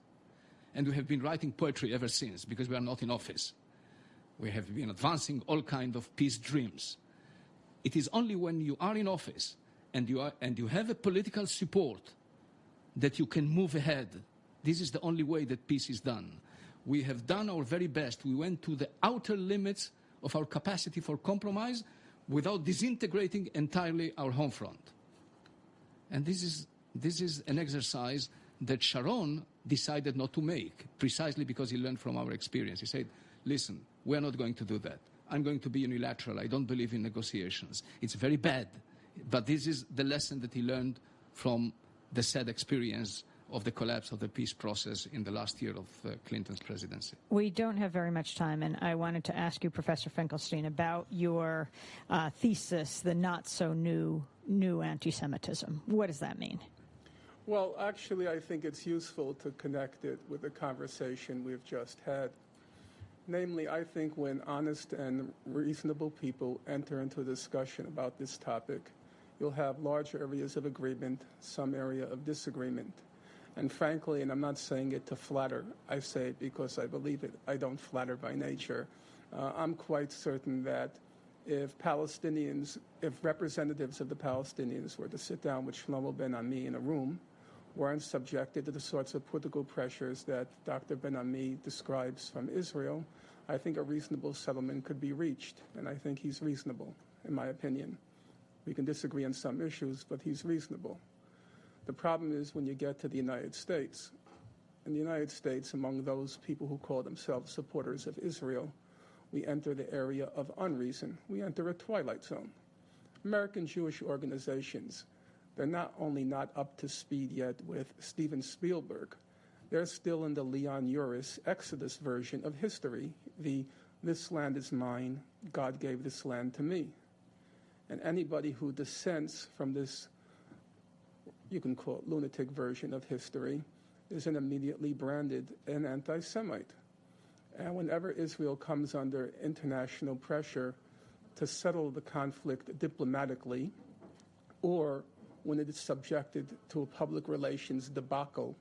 And we have been writing poetry ever since, because we are not in office. We have been advancing all kinds of peace dreams. It is only when you are in office and you have a political support that you can move ahead. This is the only way that peace is done. We have done our very best. We went to the outer limits of our capacity for compromise without disintegrating entirely our home front. And this is an exercise that Sharon decided not to make, precisely because he learned from our experience. He said, listen, we are not going to do that. I'm going to be unilateral. I don't believe in negotiations. It's very bad. But this is the lesson that he learned from the sad experience of the collapse of the peace process in the last year of Clinton's presidency. We don't have very much time, and I wanted to ask you, Professor Finkelstein, about your thesis, the not-so-new anti-Semitism. What does that mean? Well, actually, I think it's useful to connect it with the conversation we've just had. Namely, I think when honest and reasonable people enter into a discussion about this topic, you'll have large areas of agreement, some area of disagreement. And frankly, and I'm not saying it to flatter, I say it because I believe it. I don't flatter by nature. I'm quite certain that if representatives of the Palestinians were to sit down with Shlomo Ben-Ami in a room, weren't subjected to the sorts of political pressures that Dr. Ben-Ami describes from Israel, I think a reasonable settlement could be reached. And I think he's reasonable, in my opinion. We can disagree on some issues, but he's reasonable. The problem is when you get to the United States. In the United States, among those people who call themselves supporters of Israel, we enter the area of unreason. We enter a twilight zone. American Jewish organizations, they're not only not up to speed yet with Steven Spielberg, they're still in the Leon Uris Exodus version of history, this land is mine, God gave this land to me. And anybody who dissents from this, you can call it lunatic version of history, is immediately branded an anti-Semite. And whenever Israel comes under international pressure to settle the conflict diplomatically, or when it is subjected to a public relations debacle,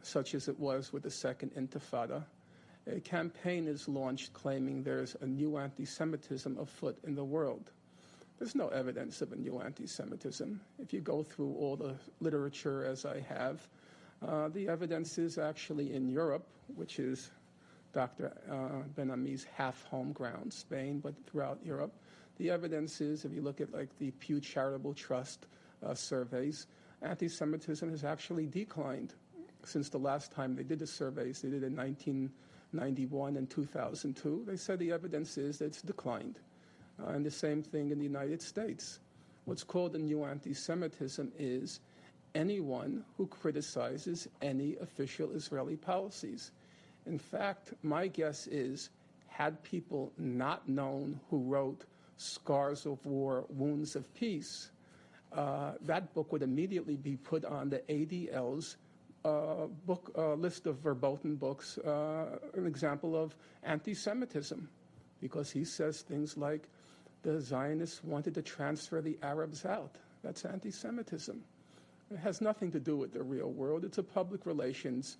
such as it was with the Second Intifada, a campaign is launched claiming there's a new anti-Semitism afoot in the world. There's no evidence of a new anti-Semitism. If you go through all the literature as I have, the evidence is actually in Europe, which is Dr. Ben-Ami's half-home ground, Spain, but throughout Europe. The evidence is, if you look at like the Pew Charitable Trust surveys, anti-Semitism has actually declined since the last time they did the surveys. They did it in 1991 and 2002. They said the evidence is that it's declined. And the same thing in the United States. What's called a new anti-Semitism is anyone who criticizes any official Israeli policies. In fact, my guess is, had people not known who wrote Scars of War, Wounds of Peace, that book would immediately be put on the ADL's book list of verboten books, an example of anti-Semitism, because he says things like, the Zionists wanted to transfer the Arabs out. That's anti-Semitism. It has nothing to do with the real world. It's a public relations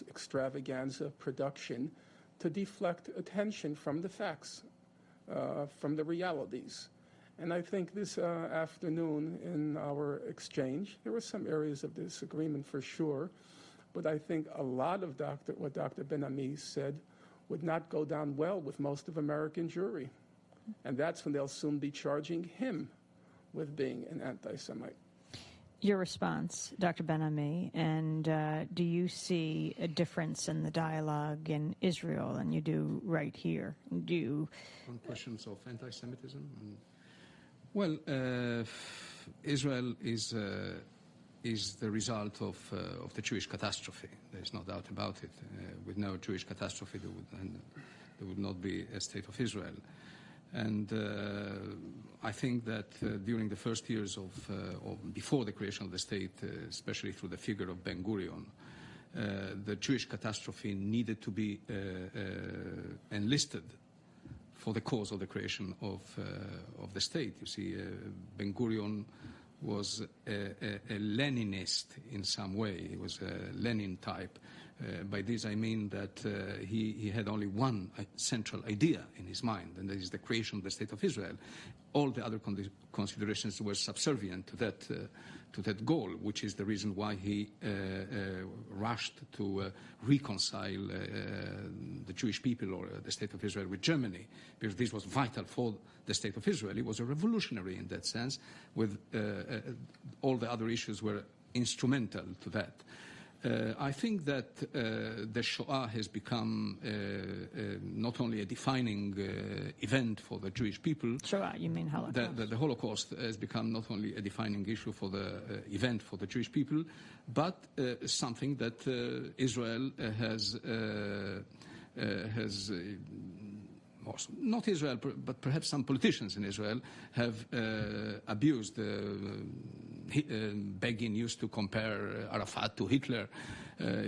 extravaganza production to deflect attention from the facts, from the realities. And I think this afternoon in our exchange, there were some areas of disagreement for sure, but I think a lot of what Dr. Ben-Ami said would not go down well with most of American Jewry. And that's when they'll soon be charging him with being an anti-Semite. Your response, Dr. Ben-Ami, and do you see a difference in the dialogue in Israel, and you do right here? Do you... On questions of anti-Semitism? Well, Israel is the result of the Jewish catastrophe. There's no doubt about it. With no Jewish catastrophe, there would not be a state of Israel. And I think that during the first years before the creation of the state, especially through the figure of Ben-Gurion, the Jewish catastrophe needed to be enlisted for the cause of the creation of the state. You see, Ben-Gurion was a Leninist in some way. He was a Lenin type. By this I mean that he had only one central idea in his mind, and that is the creation of the State of Israel. All the other considerations were subservient to that goal, which is the reason why he rushed to reconcile the Jewish people or the State of Israel with Germany, because this was vital for the State of Israel. He was a revolutionary in that sense, with all the other issues were instrumental to that. I think that the Shoah has become not only a defining event for the Jewish people. Shoah, you mean Holocaust? The Holocaust has become not only a defining issue for the event for the Jewish people, but something that Israel has not Israel, but perhaps some politicians in Israel have abused. Begin used to compare Arafat to Hitler.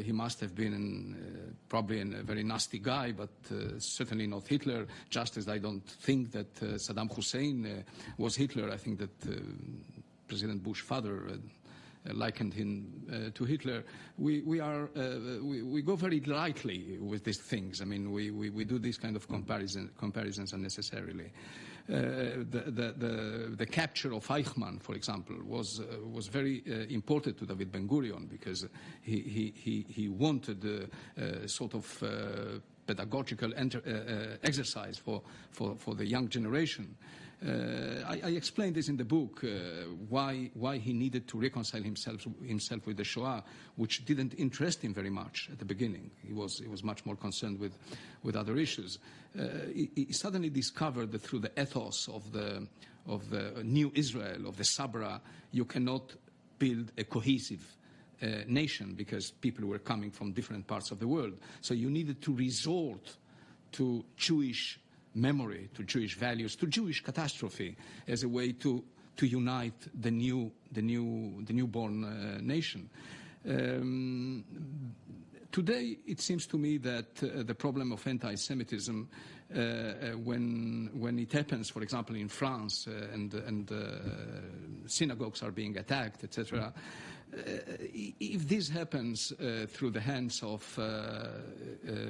He must have been probably a very nasty guy, but certainly not Hitler, just as I don't think that Saddam Hussein was Hitler. I think that President Bush's father likened him to Hitler. We go very lightly with these things. I mean, we do these kind of comparisons unnecessarily. The capture of Eichmann, for example, was very important to David Ben-Gurion because he wanted sort of pedagogical exercise for the young generation. I explained this in the book, why he needed to reconcile himself with the Shoah, which didn't interest him very much at the beginning. He was much more concerned with other issues. He suddenly discovered that through the ethos of the new Israel, of the Sabra, you cannot build a cohesive nation because people were coming from different parts of the world. So you needed to resort to Jewish memory, to Jewish values, to Jewish catastrophe as a way to unite the newborn nation. Today, it seems to me that the problem of anti-Semitism, when it happens, for example, in France, and synagogues are being attacked, etc., if this happens through the hands of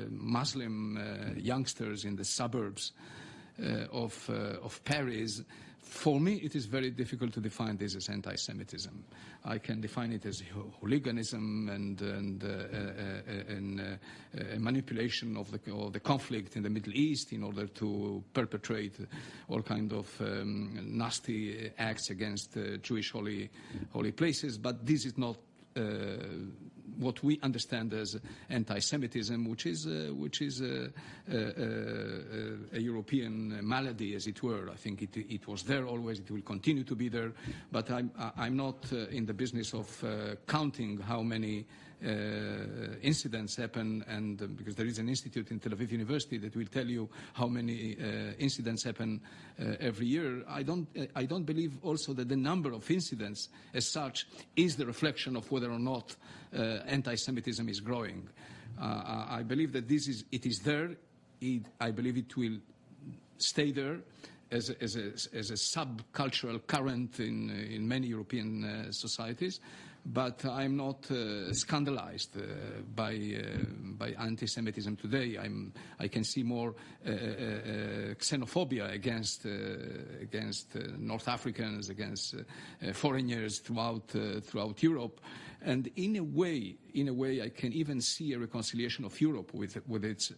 Muslim youngsters in the suburbs of Paris, for me it is very difficult to define this as anti-Semitism. I can define it as hooliganism and manipulation of the conflict in the Middle East in order to perpetrate all kind of nasty acts against Jewish holy places. But this is not what we understand as anti-Semitism, which is a European malady, as it were. I think it was there always. It will continue to be there. But I'm not in the business of counting how many incidents happen, and because there is an institute in Tel Aviv University that will tell you how many incidents happen every year. I don't believe also that the number of incidents as such is the reflection of whether or not anti-Semitism is growing. I believe that it is there. I believe it will stay there as a subcultural current in many European societies. But I'm not scandalized by anti-Semitism today. I can see more xenophobia against North Africans, against foreigners throughout Europe, and in a way, I can even see a reconciliation of Europe with its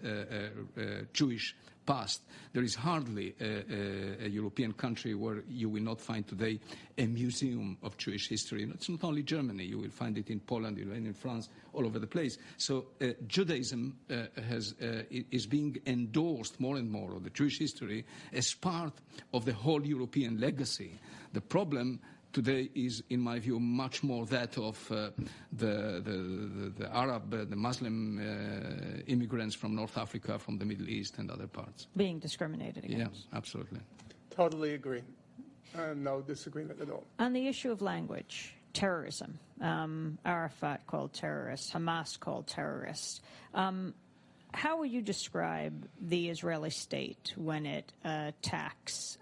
Jewish past. There is hardly a European country where you will not find today a museum of Jewish history. It's not only Germany. You will find it in Poland, you'll find it in France, all over the place. So Judaism is being endorsed more and more, or the Jewish history, as part of the whole European legacy. The problem today is, in my view, much more that of the Arab, the Muslim immigrants from North Africa, from the Middle East and other parts. Being discriminated against. Yeah, absolutely. Totally agree. No disagreement at all. On the issue of language, terrorism, Arafat called terrorist, Hamas called terrorist. How would you describe the Israeli state when it attacks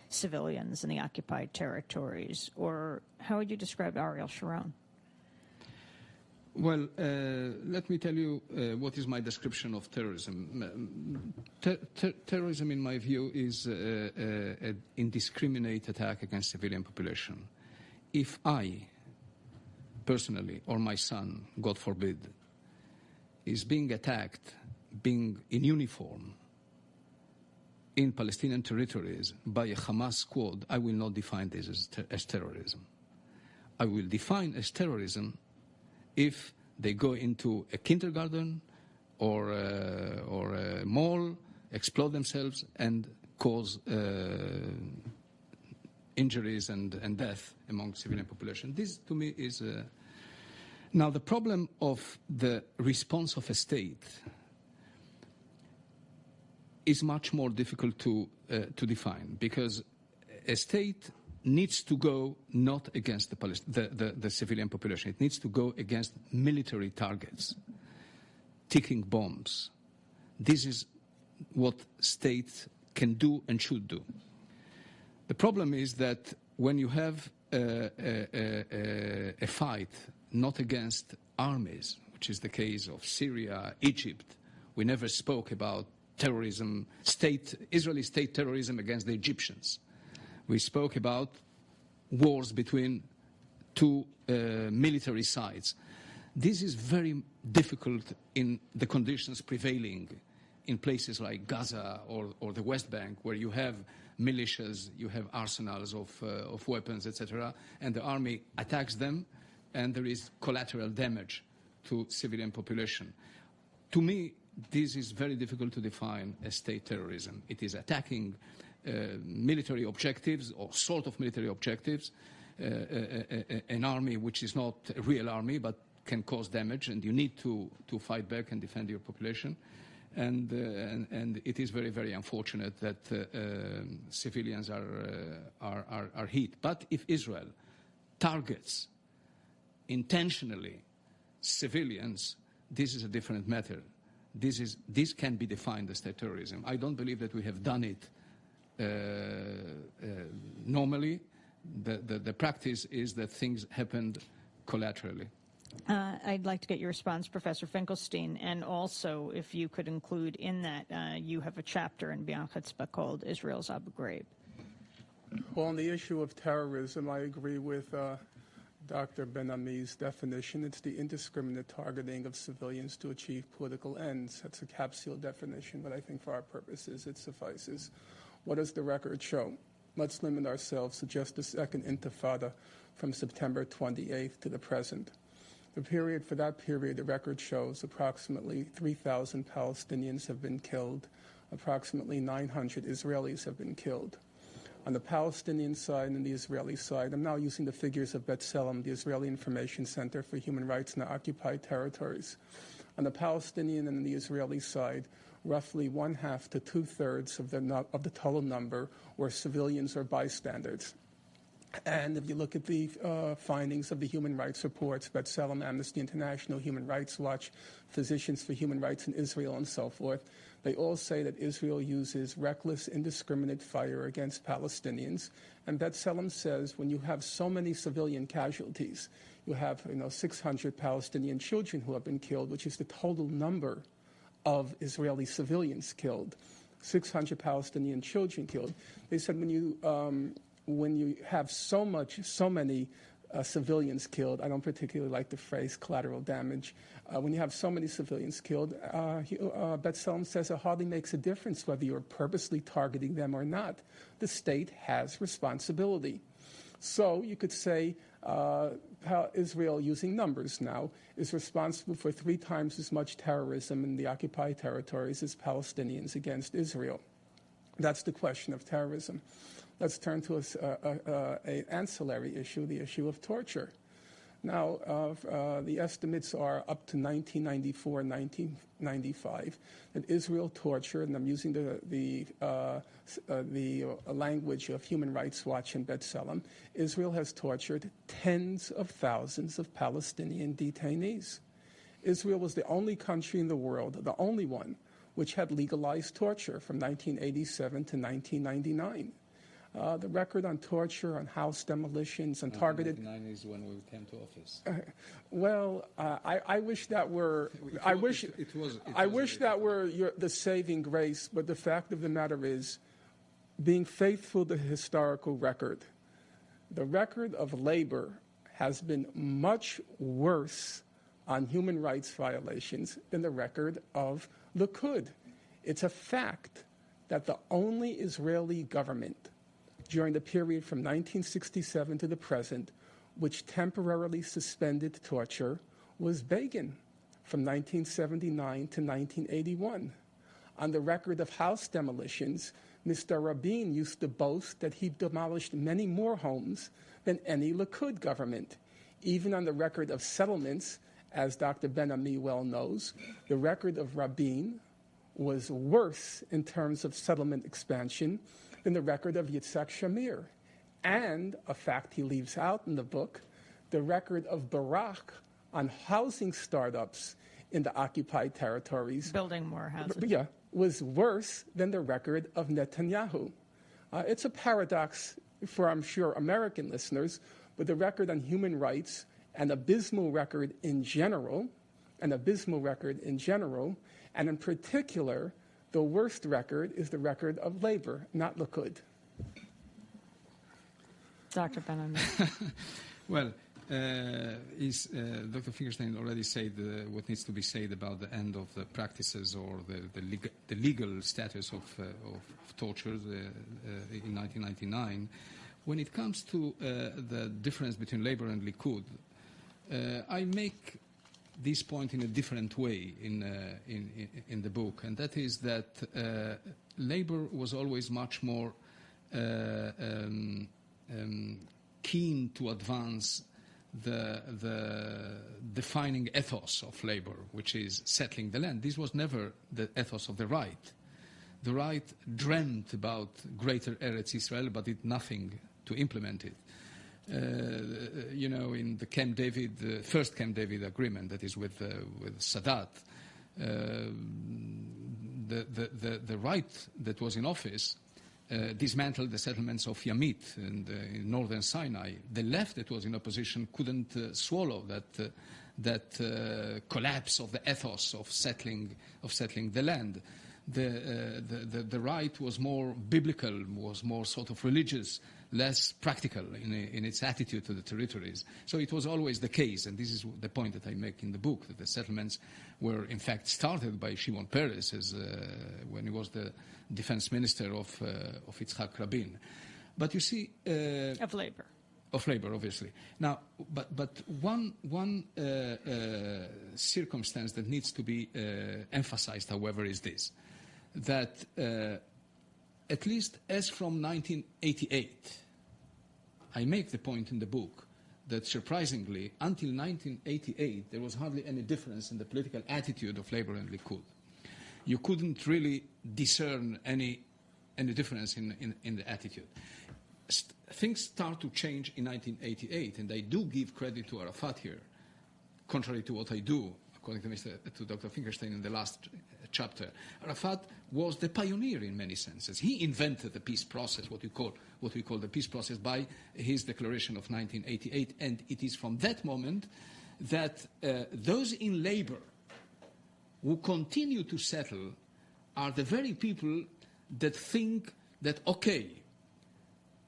civilians in the occupied territories? Or how would you describe Ariel Sharon? Well, let me tell you what is my description of terrorism. Terrorism, in my view, is an indiscriminate attack against civilian population. If I, personally, or my son, God forbid, is being attacked, being in uniform, in Palestinian territories by a Hamas squad, I will not define this as terrorism. I will define as terrorism if They go into a kindergarten or a mall, explode themselves, and cause injuries and death among civilian population. This, to me, is... Now, the problem of the response of a state is much more difficult to define, because a state needs to go not against the civilian population. It needs to go against military targets, ticking bombs. This is what states can do and should do. The problem is that when you have a fight not against armies, which is the case of Syria, Egypt, we never spoke about terrorism, Israeli state terrorism against the Egyptians. We spoke about wars between two military sides. This is very difficult in the conditions prevailing in places like Gaza or the West Bank, where you have militias, you have arsenals of weapons, etc., and the army attacks them, and there is collateral damage to civilian population. To me, this is very difficult to define as state terrorism. It is attacking military objectives or sort of military objectives, an army which is not a real army but can cause damage, and you need to fight back and defend your population. And it is very, very unfortunate that civilians are hit. But if Israel targets intentionally civilians, this is a different matter. This can be defined as state terrorism. I don't believe that we have done it normally. The practice is that things happened collaterally. I'd like to get your response, Professor Finkelstein, and also if you could include in that, you have a chapter in Beyond Chutzpah called Israel's Abu Ghraib. Well, on the issue of terrorism, I agree with Dr. Ben-Ami's definition. It's the indiscriminate targeting of civilians to achieve political ends. That's a capsule definition, but I think for our purposes it suffices. What does the record show? Let's limit ourselves to just the second intifada from September 28th to the present. For that period, the record shows approximately 3,000 Palestinians have been killed, approximately 900 Israelis have been killed. On the Palestinian side and the Israeli side, I'm now using the figures of B'Tselem, the Israeli Information Center for Human Rights in the Occupied Territories. On the Palestinian and the Israeli side, roughly 1/2 to 2/3 of the total number were civilians or bystanders. And if you look at the findings of the human rights reports, B'Tselem, Amnesty International, Human Rights Watch, Physicians for Human Rights in Israel, and so forth, they all say that Israel uses reckless, indiscriminate fire against Palestinians. And B'Tselem says when you have so many civilian casualties, you have 600 Palestinian children who have been killed, which is the total number of Israeli civilians killed, 600 Palestinian children killed. They said when you have so many civilians killed, I don't particularly like the phrase collateral damage. When you have so many civilians killed, B'Tselem says it hardly makes a difference whether you're purposely targeting them or not. The state has responsibility. So you could say Israel, using numbers now, is responsible for 3 times as much terrorism in the occupied territories as Palestinians against Israel. That's the question of terrorism. Let's turn to an ancillary issue, the issue of torture. Now, the estimates are up to 1994 and 1995 that Israel tortured, and I'm using the language of Human Rights Watch and B'Tselem, Israel has tortured tens of thousands of Palestinian detainees. Israel was the only country in the world, the only one, which had legalized torture from 1987 to 1999. The record on torture, on house demolitions, and targeted... 1999 is when we came to office. I wish that were... I wish that were the saving grace, but the fact of the matter is, being faithful to the historical record, the record of labor has been much worse on human rights violations than the record of Likud. It's a fact that the only Israeli government during the period from 1967 to the present, which temporarily suspended torture, was Begin from 1979 to 1981. On the record of house demolitions, Mr. Rabin used to boast that he demolished many more homes than any Likud government. Even on the record of settlements, as Dr. Ben-Ami well knows, the record of Rabin was worse in terms of settlement expansion than the record of Yitzhak Shamir. And, a fact he leaves out in the book, the record of Barak on housing startups in the occupied territories. Building more houses. Yeah, was worse than the record of Netanyahu. It's a paradox for, I'm sure, American listeners, but the record on human rights, an abysmal record in general, and in particular, the worst record is the record of labor, not Likud. Dr. Ben-Ami. Well, Dr. Finkelstein already said what needs to be said about the end of the practices or the legal status of torture in 1999. When it comes to the difference between Labour and Likud, I make this point in a different way in the book, and that is that Labour was always much more keen to advance the defining ethos of Labour, which is settling the land. This was never the ethos of the right. The right dreamt about greater Eretz Israel, but did nothing to implement it. In the Camp David, the first Camp David agreement, that is with Sadat, the right that was in office dismantled the settlements of Yamit and in northern Sinai. The left that was in opposition couldn't swallow that collapse of the ethos of settling the land. The right was more biblical, was more sort of religious, less practical in its attitude to the territories. So it was always the case, and this is the point that I make in the book, that the settlements were in fact started by Shimon Peres when he was the defense minister of Yitzhak Rabin. But you see... of labor. Of labor, obviously. Now, but one circumstance that needs to be emphasized, however, is this, that at least as from 1988, I make the point in the book that surprisingly, until 1988, there was hardly any difference in the political attitude of Labour and Likud. You couldn't really discern any difference in the attitude. Things start to change in 1988, and I do give credit to Arafat here, contrary to what I do, according to Dr. Finkelstein in the last chapter. Arafat was the pioneer in many senses. He invented the peace process, what we call the peace process, by his declaration of 1988, and it is from that moment that those in labor who continue to settle are the very people that think that, okay,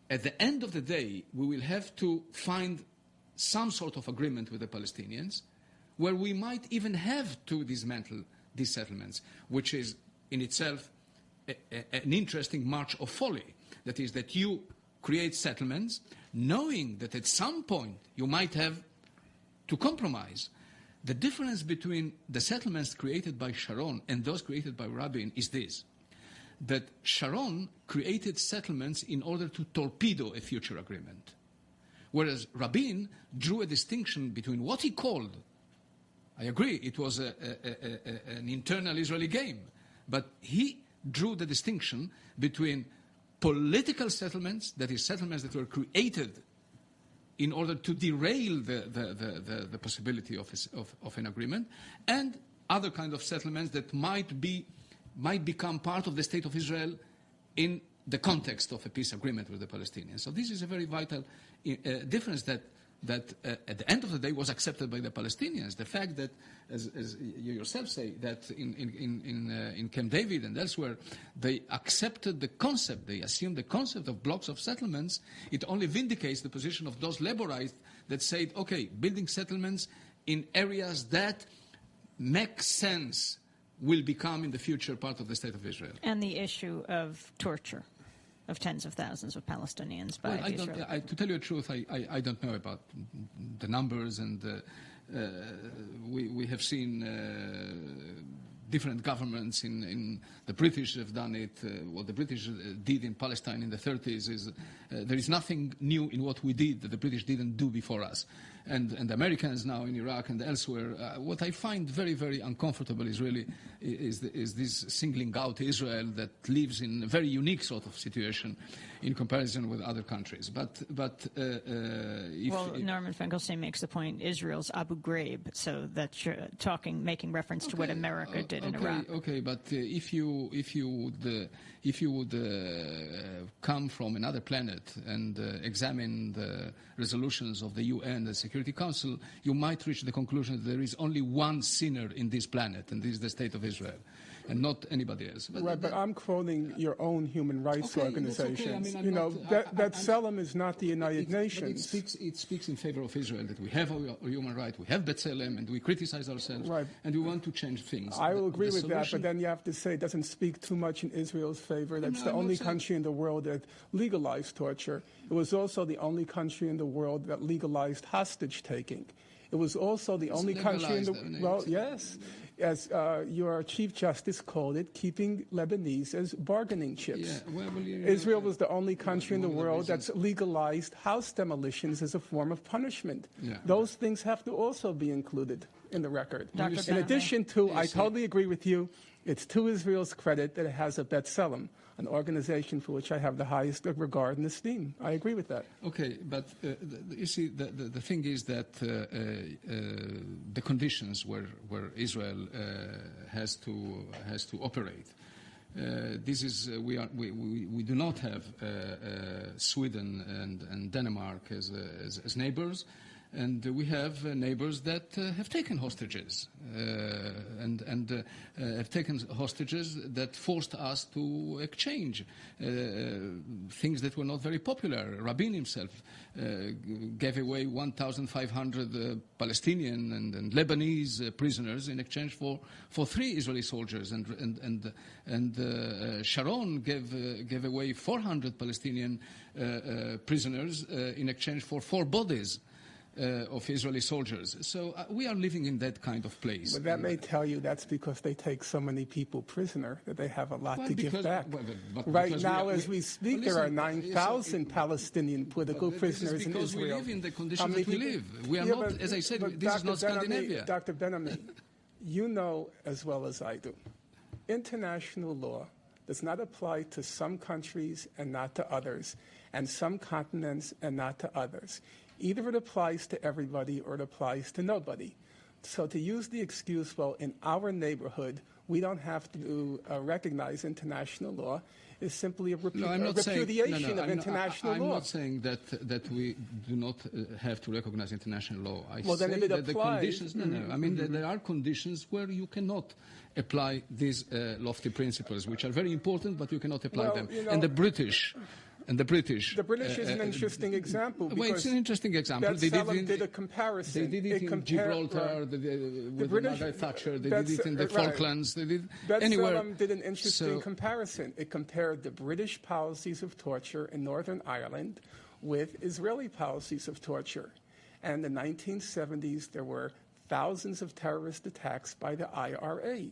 at the end of the day, we will have to find some sort of agreement with the Palestinians where we might even have to dismantle these settlements, which is in itself an interesting march of folly. That is, that you create settlements knowing that at some point you might have to compromise. The difference between the settlements created by Sharon and those created by Rabin is this, that Sharon created settlements in order to torpedo a future agreement, whereas Rabin drew a distinction between what he called, I agree, it was an internal Israeli game, but he drew the distinction between political settlements, that is, settlements that were created in order to derail the possibility of an agreement, and other kind of settlements that might become part of the State of Israel in the context of a peace agreement with the Palestinians. So this is a very vital difference that at the end of the day was accepted by the Palestinians. The fact that, as you yourself say, that in Camp David and elsewhere, they accepted the concept, they assumed the concept of blocks of settlements, it only vindicates the position of those laborites that said, okay, building settlements in areas that make sense will become in the future part of the State of Israel. And the issue of torture of tens of thousands of Palestinians by Israel. To tell you the truth, I don't know about the numbers and we have seen different governments in the British have done it. What the British did in Palestine in the 30s is there is nothing new in what we did that the British didn't do before us. And the Americans now in Iraq and elsewhere. What I find very, very uncomfortable is really is this singling out Israel that lives in a very unique sort of situation in comparison with other countries. Norman Finkelstein makes the point Israel's Abu Ghraib, so that you're making reference to what America did in Iraq. Okay, but if you would come from another planet and examine the resolutions of the UN, the Security Council, you might reach the conclusion that there is only one sinner in this planet, and this is the State of Israel, and not anybody else. But I'm quoting your own human rights organizations. Okay. I mean, B'Tselem is not the United Nations. It speaks in favor of Israel that we have a human right, we have B'Tselem, and we criticize ourselves, and we want to change things. I will agree with that, but then you have to say it doesn't speak too much in Israel's favor. That's the only country in the world that legalized torture. It was also the only country in the world that legalized hostage taking. It was also the only country in the world. Well, yes. As your Chief Justice called it, keeping Lebanese as bargaining chips. Yeah, Israel was the only country in the world that's legalized house demolitions as a form of punishment. Yeah. Those things have to also be included in the record. Dr. In addition to, I totally agree with you, it's to Israel's credit that it has a B'Tselem, an organization for which I have the highest regard and esteem. I agree with that. Okay, but you see, the thing is that the conditions where Israel has to operate. This is we do not have Sweden and Denmark as neighbors. And we have neighbors that have taken hostages and have taken hostages that forced us to exchange things that were not very popular. Rabin himself gave away 1,500 Palestinian and Lebanese prisoners in exchange for 3 Israeli soldiers, and Sharon gave away 400 Palestinian prisoners in exchange for 4 bodies of Israeli soldiers. So we are living in that kind of place. But that may tell you that's because they take so many people prisoner that they have a lot to give back. Right now, as we speak, there are 9,000 Palestinian political prisoners in Israel. Because we live in the conditions that we live. We are not, as I said, this is not Scandinavia. Dr. Ben-Ami, you know as well as I do, international law does not apply to some countries and not to others, and some continents and not to others. Either it applies to everybody or it applies to nobody. So to use the excuse, well, in our neighborhood, we don't have to recognize international law is simply a repudiation of international law. I'm not saying that we do not have to recognize international law. I well, say then if it that applies, the conditions, I mean, there are conditions where you cannot apply these lofty principles, which are very important, but you cannot apply them. You know, and the British is an interesting example. Well, it's an interesting example. They did a comparison. They did it in Gibraltar, with Margaret Thatcher. They did it in the Falklands. They did anywhere. did an interesting comparison. It compared the British policies of torture in Northern Ireland with Israeli policies of torture. And in the 1970s, there were thousands of terrorist attacks by the IRA.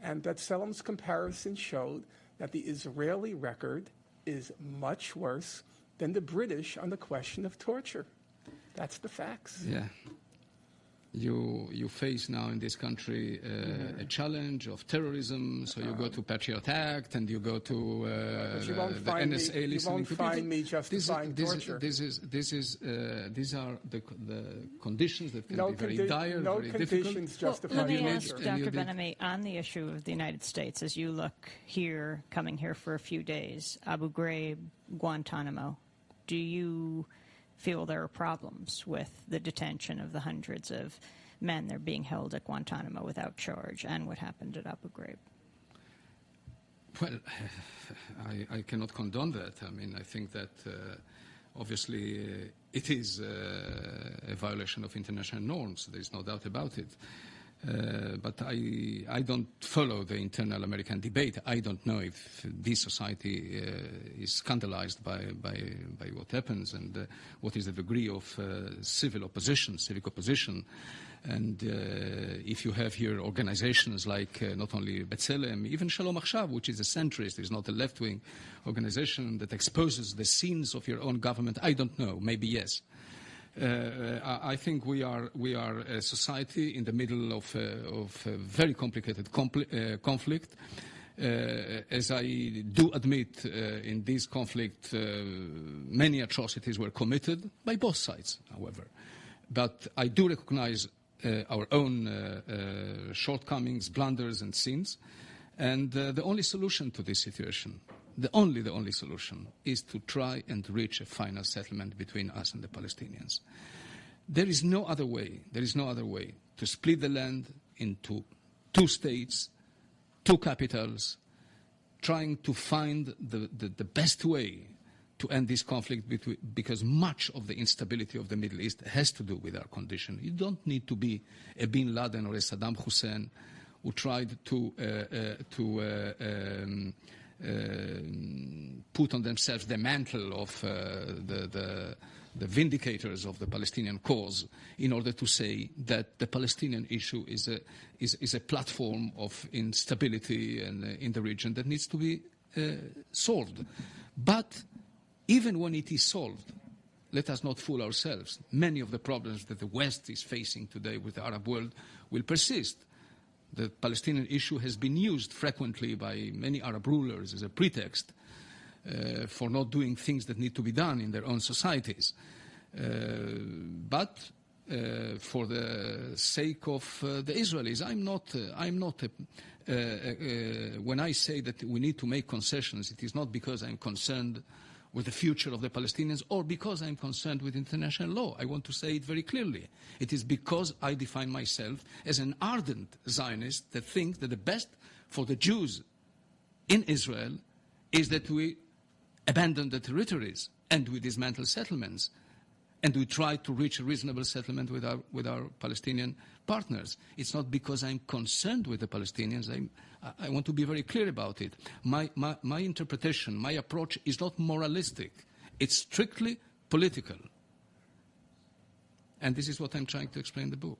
And B'Tselem's comparison showed that the Israeli record is much worse than the British on the question of torture. That's the facts. Yeah. You face now in this country a challenge of terrorism, so you go to Patriot Act and you go to the NSA listening to people. You won't find me justifying torture. These are the conditions that can be very dire, no very difficult. No conditions justify Let me torture. ask Dr. Ben-Ami, on the issue of the United States, as you look here, coming here for a few days, Abu Ghraib, Guantanamo, do you feel there are problems with the detention of the hundreds of men that are being held at Guantanamo without charge and what happened at Abu Ghraib? Well, I cannot condone that. I mean, I think that obviously it is a violation of international norms. There is no doubt about it. But I don't follow the internal American debate. I don't know if this society is scandalized by what happens and what is the degree of civic opposition. And if you have here organizations like not only B'Tselem, even Shalom Achshav, which is a centrist, is not a left-wing organization that exposes the sins of your own government, I don't know. Maybe yes. I think we are a society in the middle of a very complicated conflict. As I do admit, in this conflict, many atrocities were committed by both sides, however. But I do recognize our own shortcomings, blunders, and sins. And the only solution to this situation, the only solution, is to try and reach a final settlement between us and the Palestinians. There is no other way. There is no other way to split the land into two states, two capitals, trying to find the best way to end this conflict, because much of the instability of the Middle East has to do with our condition. You don't need to be a Bin Laden or a Saddam Hussein who tried to put on themselves the mantle of the vindicators of the Palestinian cause in order to say that the Palestinian issue is a platform of instability in the region that needs to be solved. But even when it is solved, let us not fool ourselves. Many of the problems that the West is facing today with the Arab world will persist. The Palestinian issue has been used frequently by many Arab rulers as a pretext for not doing things that need to be done in their own societies. But for the sake of the Israelis, when I say that we need to make concessions, it is not because I'm concerned with the future of the Palestinians or because I'm concerned with international law. I want to say it very clearly. It is because I define myself as an ardent Zionist that thinks that the best for the Jews in Israel is that we abandon the territories and we dismantle settlements and we try to reach a reasonable settlement with our Palestinian partners. It's not because I'm concerned with the Palestinians. I want to be very clear about it. My interpretation, my approach is not moralistic. It's strictly political. And this is what I'm trying to explain in the book.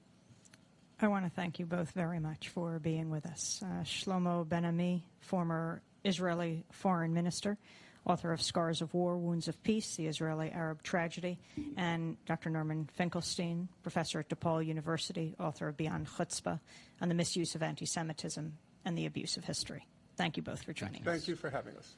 I want to thank you both very much for being with us. Shlomo Ben-Ami, former Israeli foreign minister, author of Scars of War, Wounds of Peace, The Israeli-Arab Tragedy, and Dr. Norman Finkelstein, professor at DePaul University, author of Beyond Chutzpah, on the misuse of anti-Semitism and the abuse of history. Thank you both for joining us. Thank you for having us.